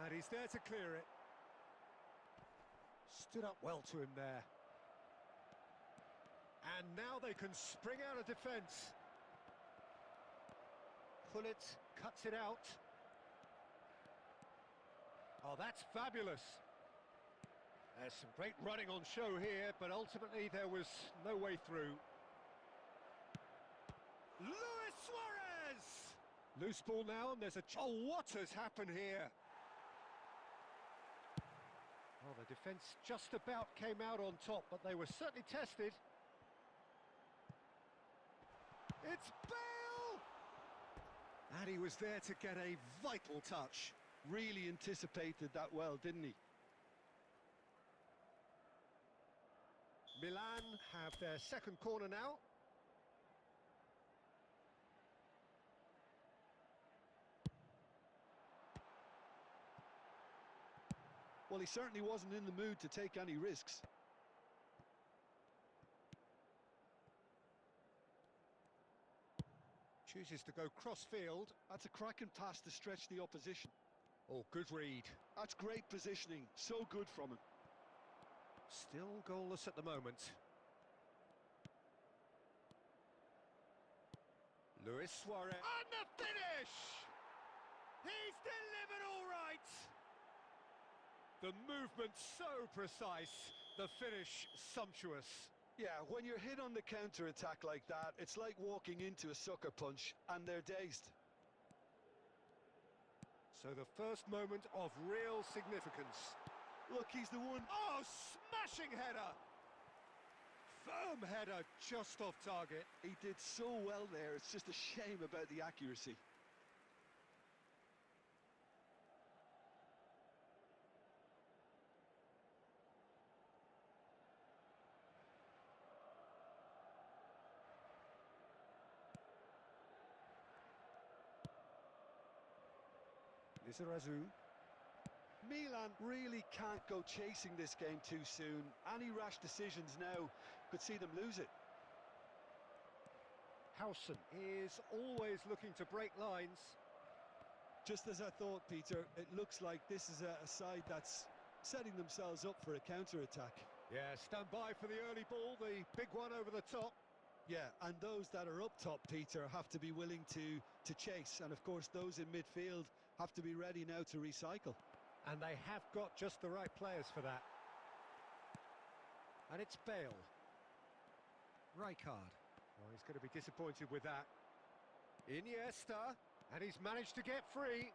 And he's there to clear it. Stood up well to him there. And now they can spring out of defence. Pull it, cuts it out. Oh, that's fabulous. There's some great running on show here, but ultimately there was no way through. Luis Suarez! Loose ball now, and there's a... Oh, what has happened here? Oh, the defence just about came out on top, but they were certainly tested. It's Bale! And he was there to get a vital touch. Really anticipated that well, didn't he? Milan have their second corner now. Well, he certainly wasn't in the mood to take any risks. Chooses to go cross-field. That's a cracking pass to stretch the opposition. Oh, good read. That's great positioning, so good from him. Still goalless at the moment. Luis Suarez. And the finish! He's delivered all right! The movement so precise, the finish sumptuous. Yeah, when you're hit on the counter-attack like that, it's like walking into a sucker punch, and they're dazed. So the first moment of real significance. Look, he's the one. Oh, smashing header! Firm header, just off target. He did so well there, it's just a shame about the accuracy. Lizarazu. Milan really can't go chasing this game too soon. Any rash decisions now could see them lose it. Howson is always looking to break lines. Just as I thought, Peter, it looks like this is a side that's setting themselves up for a counter-attack. Yeah, stand by for the early ball, the big one over the top. Yeah, and those that are up top, Peter, have to be willing to chase. And of course, those in midfield have to be ready now to recycle. And they have got just the right players for that. And it's Bale. Rijkaard. Oh, he's going to be disappointed with that. Iniesta. And he's managed to get free.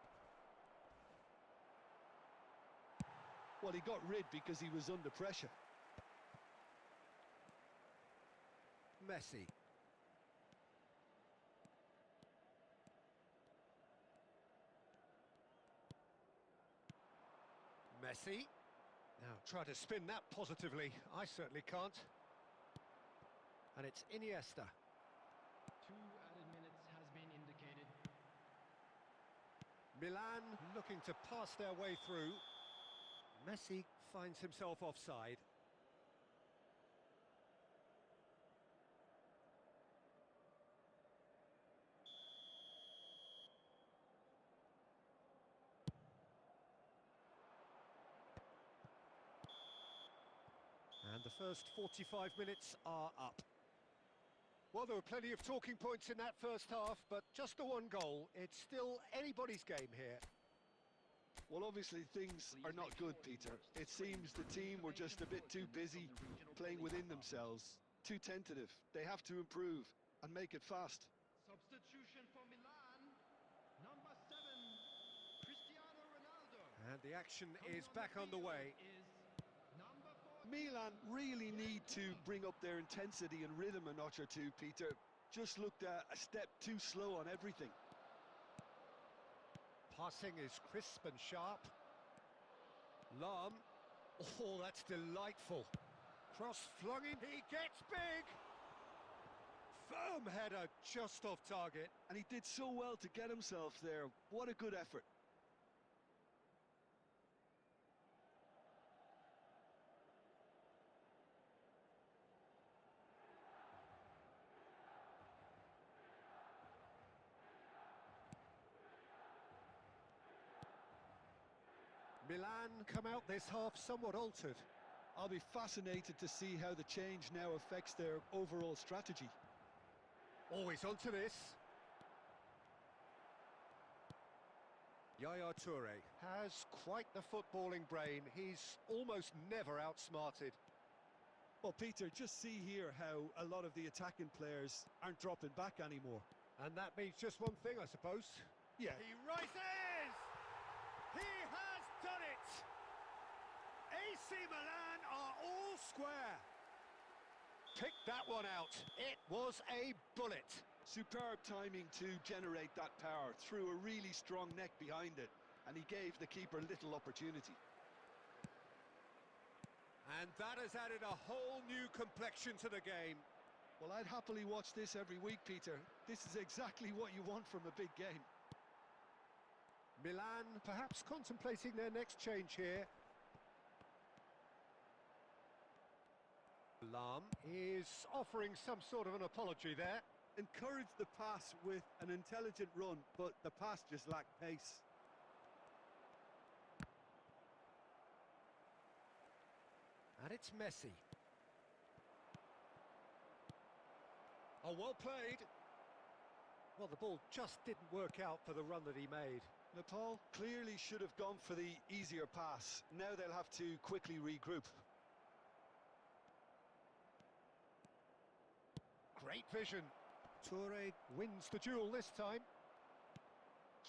Well, he got rid because he was under pressure. Messi. Messi. Now try to spin that positively. I certainly can't. And it's Iniesta. 2 added minutes has been indicated. Milan looking to pass their way through. Messi finds himself offside. And the first 45 minutes are up. Well, there were plenty of talking points in that first half, but just the one goal. It's still anybody's game here. Well, obviously things are not good, Peter. It seems the team were just a bit too busy playing within themselves, too tentative. They have to improve and make it fast. Substitution for Milan. Number 7, Cristiano Ronaldo. And the action Coming is on back the underway. field is number 14. Milan really need to bring up their intensity and rhythm a notch or two, Peter. Just looked a step too slow on everything. Passing is crisp and sharp. Lahm. Oh, that's delightful. Cross flung in. He gets big. Firm header just off target. And he did so well to get himself there. What a good effort. Milan come out this half somewhat altered. I'll be fascinated to see how the change now affects their overall strategy. Always onto this. Yaya Toure has quite the footballing brain. He's almost never outsmarted. Well, Peter, just see here how a lot of the attacking players aren't dropping back anymore. And that means just one thing, I suppose. Yeah. He rises! He has done it! AC Milan are all square. Pick that one out. It was a bullet. Superb timing to generate that power, threw a really strong neck behind it, and he gave the keeper little opportunity. And that has added a whole new complexion to the game. Well, I'd happily watch this every week, Peter. This is exactly what you want from a big game. Milan perhaps contemplating their next change here. Lahm is offering some sort of an apology there. Encouraged the pass with an intelligent run, but the pass just lacked pace. And it's Messi. Oh, well played. Well, the ball just didn't work out for the run that he made. Nepal clearly should have gone for the easier pass. Now they'll have to quickly regroup. Great vision. Toure wins the duel this time.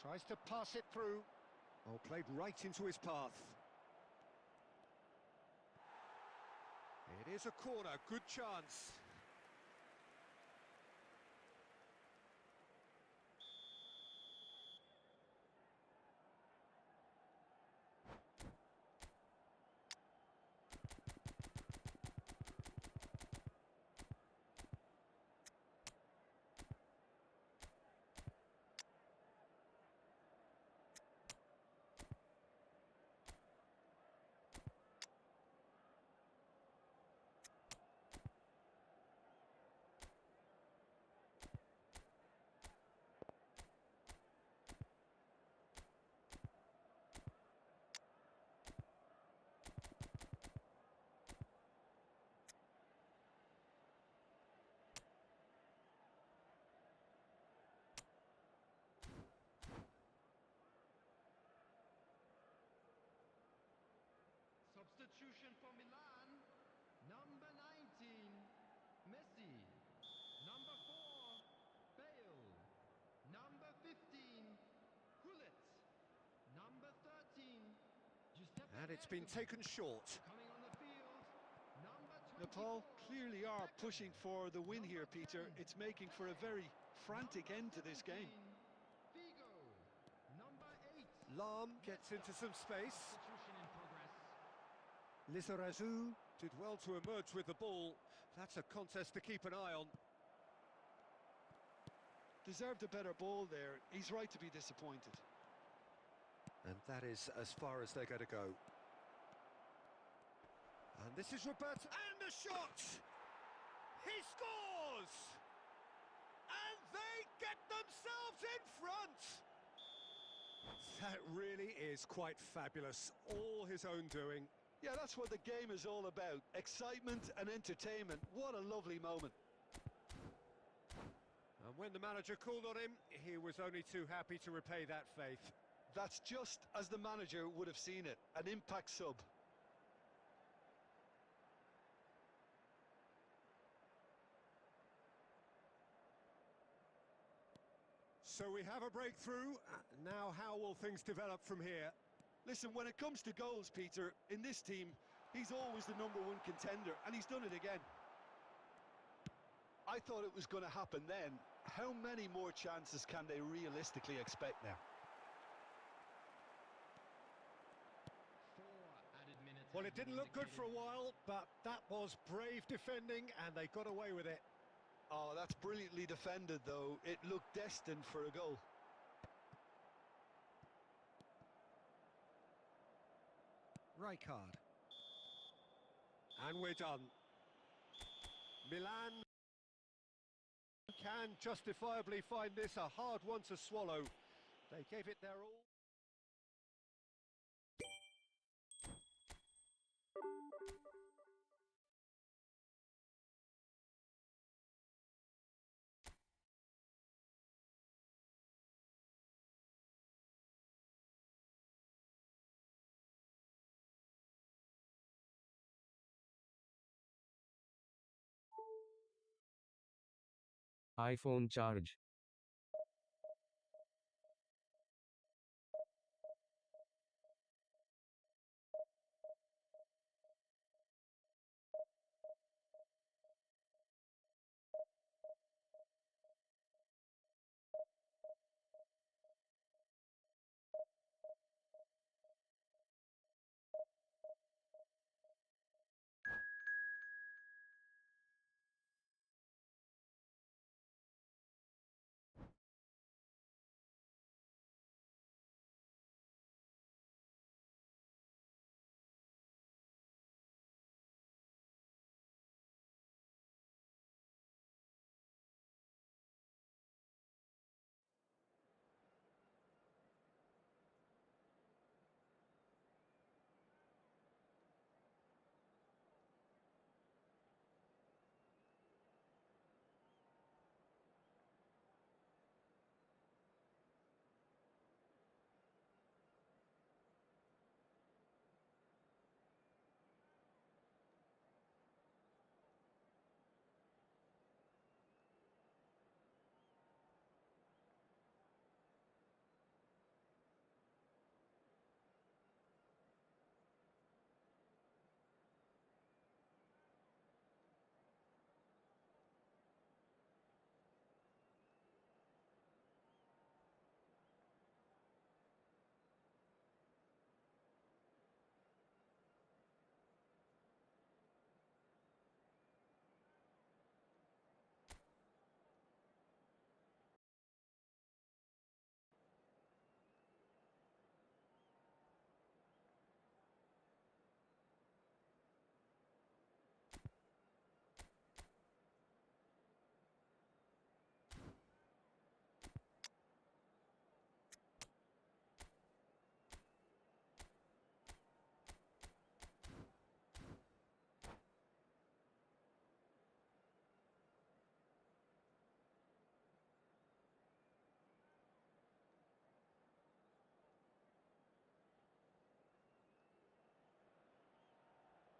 Tries to pass it through. Oh, played right into his path. It is a corner, good chance. Substitution for Milan. Number 19, Messi. Number 4, Bale. Number 15, Gullit. Number 13, Giuseppe And it's been taken short. Coming on the field, number 24. Nepal clearly are pushing for the win here, Peter. It's making for a very frantic end to this game. Figo. Number 8. Lahm gets into some space. Substitution in progress. Lizarazu did well to emerge with the ball. That's a contest to keep an eye on. Deserved a better ball there. He's right to be disappointed. And that is as far as they're going to go. And this is Roberto. And the shot! He scores! And they get themselves in front! That really is quite fabulous. All his own doing. Yeah, that's what the game is all about. Excitement and entertainment. What a lovely moment. And when the manager called on him, he was only too happy to repay that faith. That's just as the manager would have seen it, an impact sub. So we have a breakthrough. Now how will things develop from here? Listen, when it comes to goals, Peter, in this team, he's always the #1 contender, and he's done it again. I thought it was going to happen then. How many more chances can they realistically expect now? 4 added minutes. Well, have it been didn't look good for a indicated. while, but that was brave defending, and they got away with it. Oh, that's brilliantly defended, though. It looked destined for a goal. Rijkaard. And we're done. Milan can justifiably find this a hard one to swallow. They gave it their all. iPhone charge.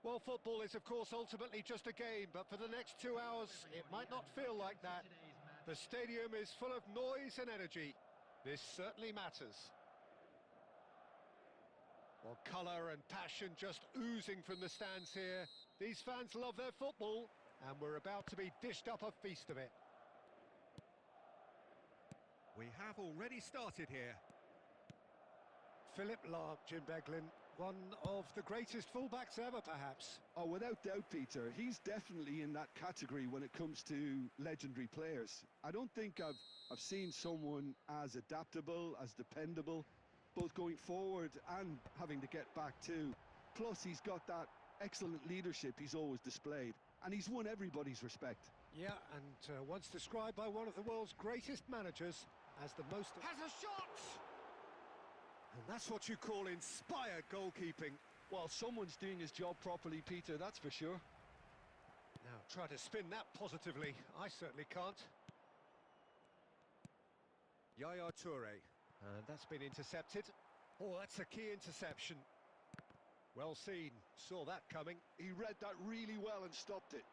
Well, football is, of course, ultimately just a game, but for the next 2 hours, it might not feel like that. The stadium is full of noise and energy. This certainly matters. Well, colour and passion just oozing from the stands here. These fans love their football, and we're about to be dished up a feast of it. We have already started here. Philip Lahm, Jim Beglin, one of the greatest fullbacks ever, perhaps. Oh, without doubt, Peter, he's definitely in that category when it comes to legendary players. I don't think I've seen someone as adaptable, as dependable, both going forward and having to get back too. Plus, he's got that excellent leadership he's always displayed, and he's won everybody's respect. Yeah, and once described by one of the world's greatest managers as the most... Has a shot! And that's what you call inspired goalkeeping. Well, someone's doing his job properly, Peter, that's for sure. Now, try to spin that positively. I certainly can't. Yaya Toure. And that's been intercepted. Oh, that's a key interception. Well seen, saw that coming. He read that really well and stopped it.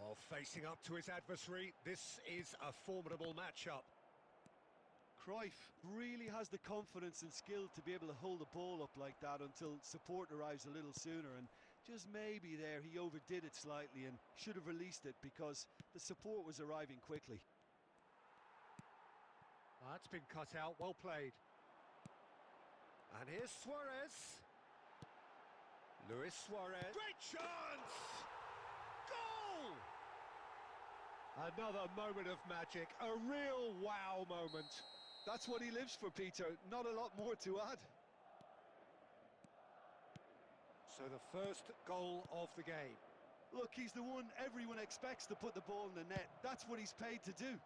Oh, facing up to his adversary, this is a formidable matchup. Cruyff really has the confidence and skill to be able to hold the ball up like that until support arrives a little sooner, and just maybe there he overdid it slightly and should have released it because the support was arriving quickly. That's been cut out, well played. And here's Suarez. Luis Suarez. Great chance! Goal! Another moment of magic, a real wow moment. That's what he lives for, Peter. Not a lot more to add. So the first goal of the game. Look, he's the one everyone expects to put the ball in the net. That's what he's paid to do.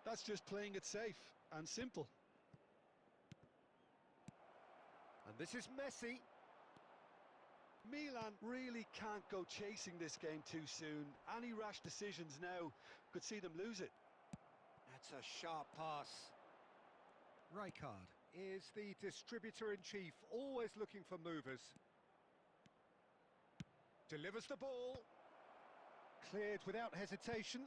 That's just playing it safe and simple. And this is Messi. Milan really can't go chasing this game too soon. Any rash decisions now could see them lose it. That's a sharp pass. Rijkaard is the distributor-in-chief, always looking for movers. Delivers the ball. Cleared without hesitation.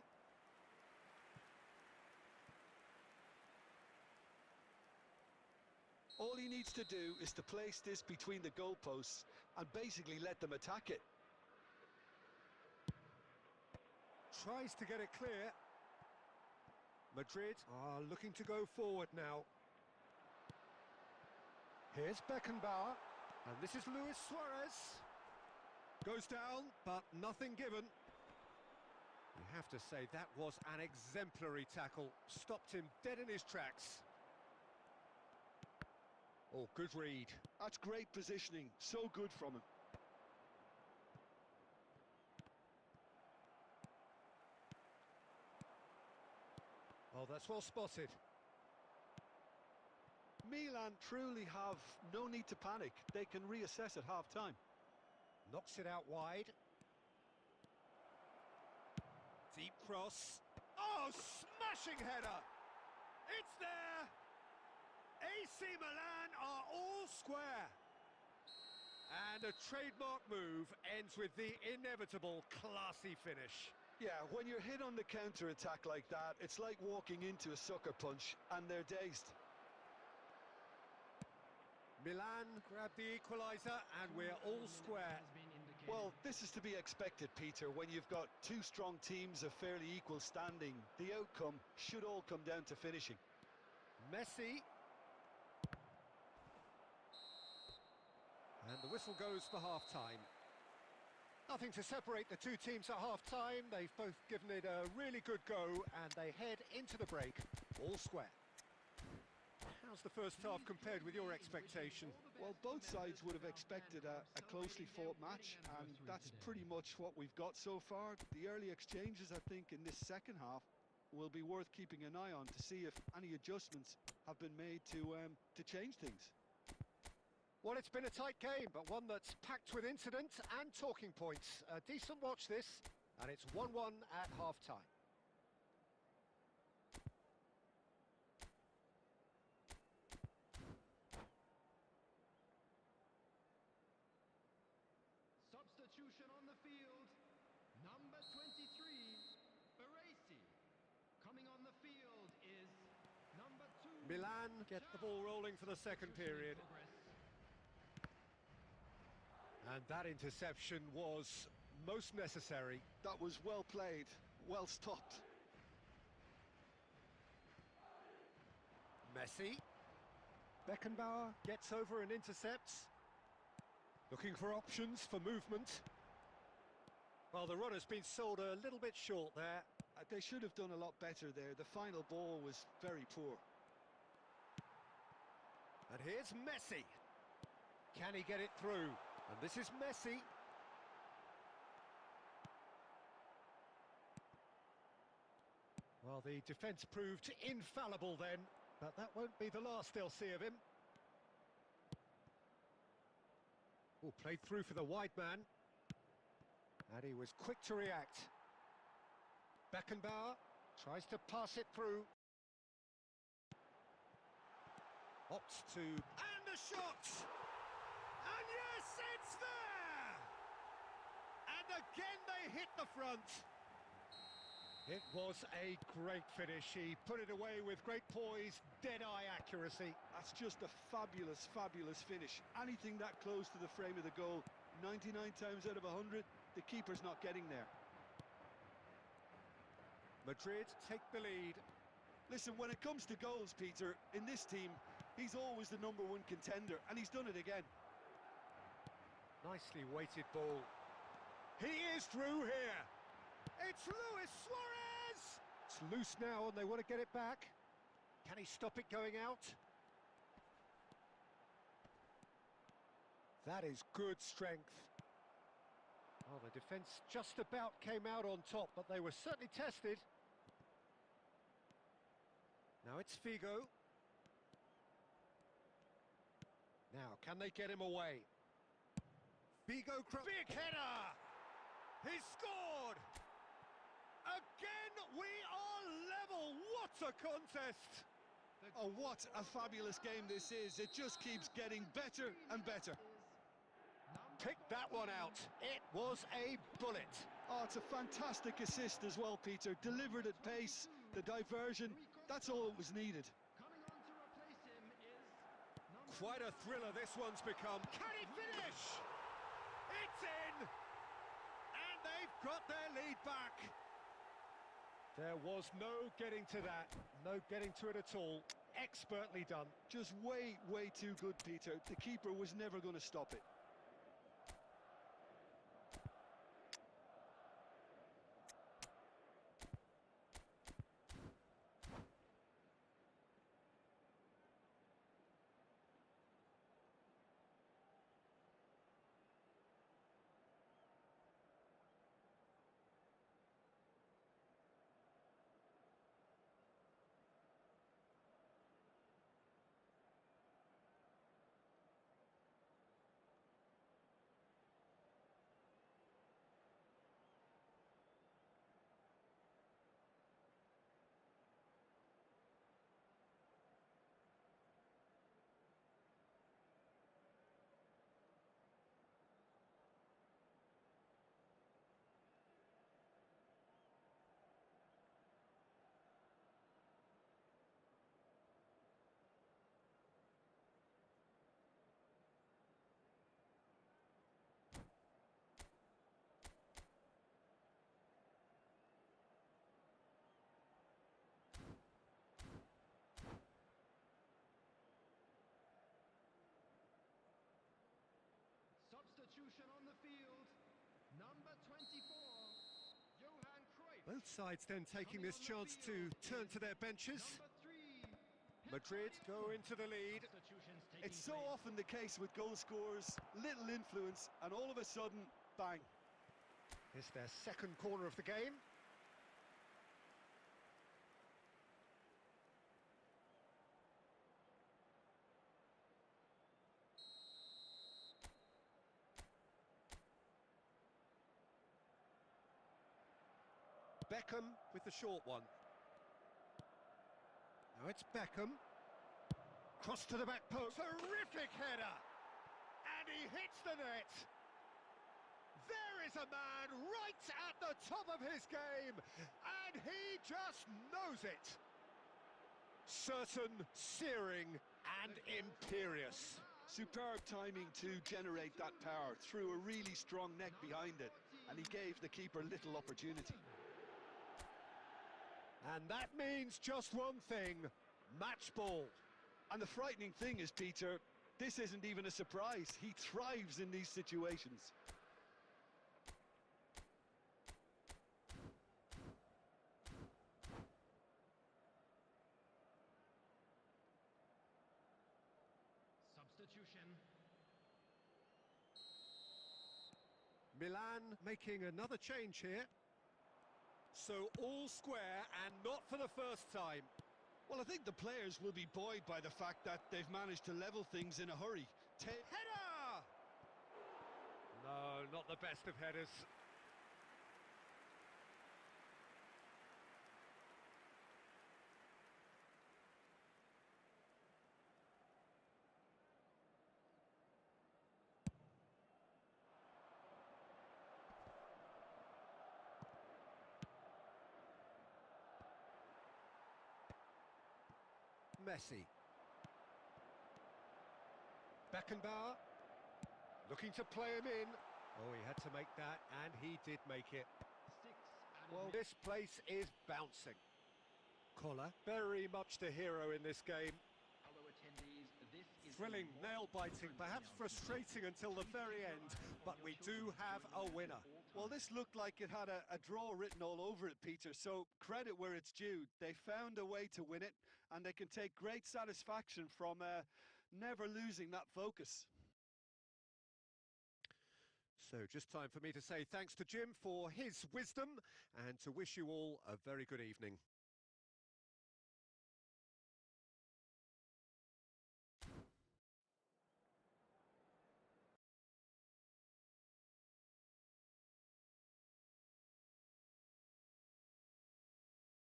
All he needs to do is to place this between the goalposts and basically let them attack it. Tries to get it clear. Madrid are looking to go forward now. Here's Beckenbauer, and this is Luis Suarez. Goes down, but nothing given. You have to say that was an exemplary tackle. Stopped him dead in his tracks. Oh, good read. That's great positioning, so good from him. Oh, that's well spotted. Milan truly have no need to panic. They can reassess at half-time. Knocks it out wide. Deep cross. Oh, smashing header! It's there! AC Milan are all square. And a trademark move ends with the inevitable classy finish. Yeah, when you're hit on the counter-attack like that, it's like walking into a sucker punch and they're dazed. Milan grab the equaliser and we're all square. Well, this is to be expected, Peter. When you've got two strong teams of fairly equal standing, the outcome should all come down to finishing. Messi. And the whistle goes for half-time. Nothing to separate the two teams at half-time. They've both given it a really good go and they head into the break all square. How's the first half compared with your expectation? Well, both sides would have expected a closely fought match, and that's pretty much what we've got so far. The early exchanges, I think, in this second half will be worth keeping an eye on to see if any adjustments have been made to change things. Well, it's been a tight game, but one that's packed with incident and talking points. A decent watch this, and it's 1-1 at half-time. Substitution on the field. Number 23, Baresi. Coming on the field is number 2. Milan get the ball rolling for the second period. And that interception was most necessary. That was well played, well stopped. Messi. Beckenbauer gets over and intercepts. Looking for options for movement. Well, the runner's been sold a little bit short there. They should have done a lot better there. The final ball was very poor. And here's Messi. Can he get it through? And this is Messi. Well, the defence proved infallible then, but that won't be the last they'll see of him. Oh, played through for the wide man. And he was quick to react. Beckenbauer tries to pass it through. Opts to... and a shot! And yes, it's there! And again they hit the front. It was a great finish. He put it away with great poise, dead-eye accuracy. That's just a fabulous, fabulous finish. Anything that close to the frame of the goal, 99 times out of 100, the keeper's not getting there. Madrid take the lead. Listen, when it comes to goals, Peter, in this team, he's always the #1 contender, and he's done it again. Nicely weighted ball. He is through here. It's Luis Suarez! It's loose now and they want to get it back. Can he stop it going out? That is good strength. Well, the defence just about came out on top, but they were certainly tested. Now it's Figo. Now, can they get him away? Figo, big header! He scored! Again, we are level. What a contest! Oh, what a fabulous game this is. It just keeps getting better and better. Pick that one out. It was a bullet. Oh, it's a fantastic assist as well, Peter. Delivered at pace, the diversion, that's all that was needed. Coming on to replace him is Quite a thriller this one's become. Can he finish? It's in! And they've got their lead back. There was no getting to that, no getting to it at all. Expertly done. Just way, way too good, Peter. The keeper was never going to stop it. substitution on the field. Number 24, Johan Cruyff. Both sides then taking this chance to turn to their benches. Number 3, Madrid go into the lead. substitutions taking It's so place. often the case with goal scorers, little influence, and all of a sudden, bang. It's their second corner of the game. Beckham with the short one. Now it's Beckham. Cross to the back post. Terrific header! And he hits the net. There is a man right at the top of his game, and he just knows it. Certain, searing, and imperious. Superb timing to generate that power, threw a really strong neck behind it, and he gave the keeper little opportunity. And that means just one thing, match ball. And the frightening thing is, Peter, this isn't even a surprise. He thrives in these situations. Substitution. Milan making another change here. So all square and not for the first time. Well, I think the players will be buoyed by the fact that they've managed to level things in a hurry. Header! No, not the best of headers. Messi. Beckenbauer, looking to play him in. Oh, he had to make that, and he did make it. Well, this place is bouncing. Koller, very much the hero in this game. Thrilling, nail-biting, perhaps frustrating until the very end, but we do have a winner. Well, this looked like it had a draw written all over it, Peter, so credit where it's due. They found a way to win it, and they can take great satisfaction from never losing that focus. So just time for me to say thanks to Jim for his wisdom and to wish you all a very good evening.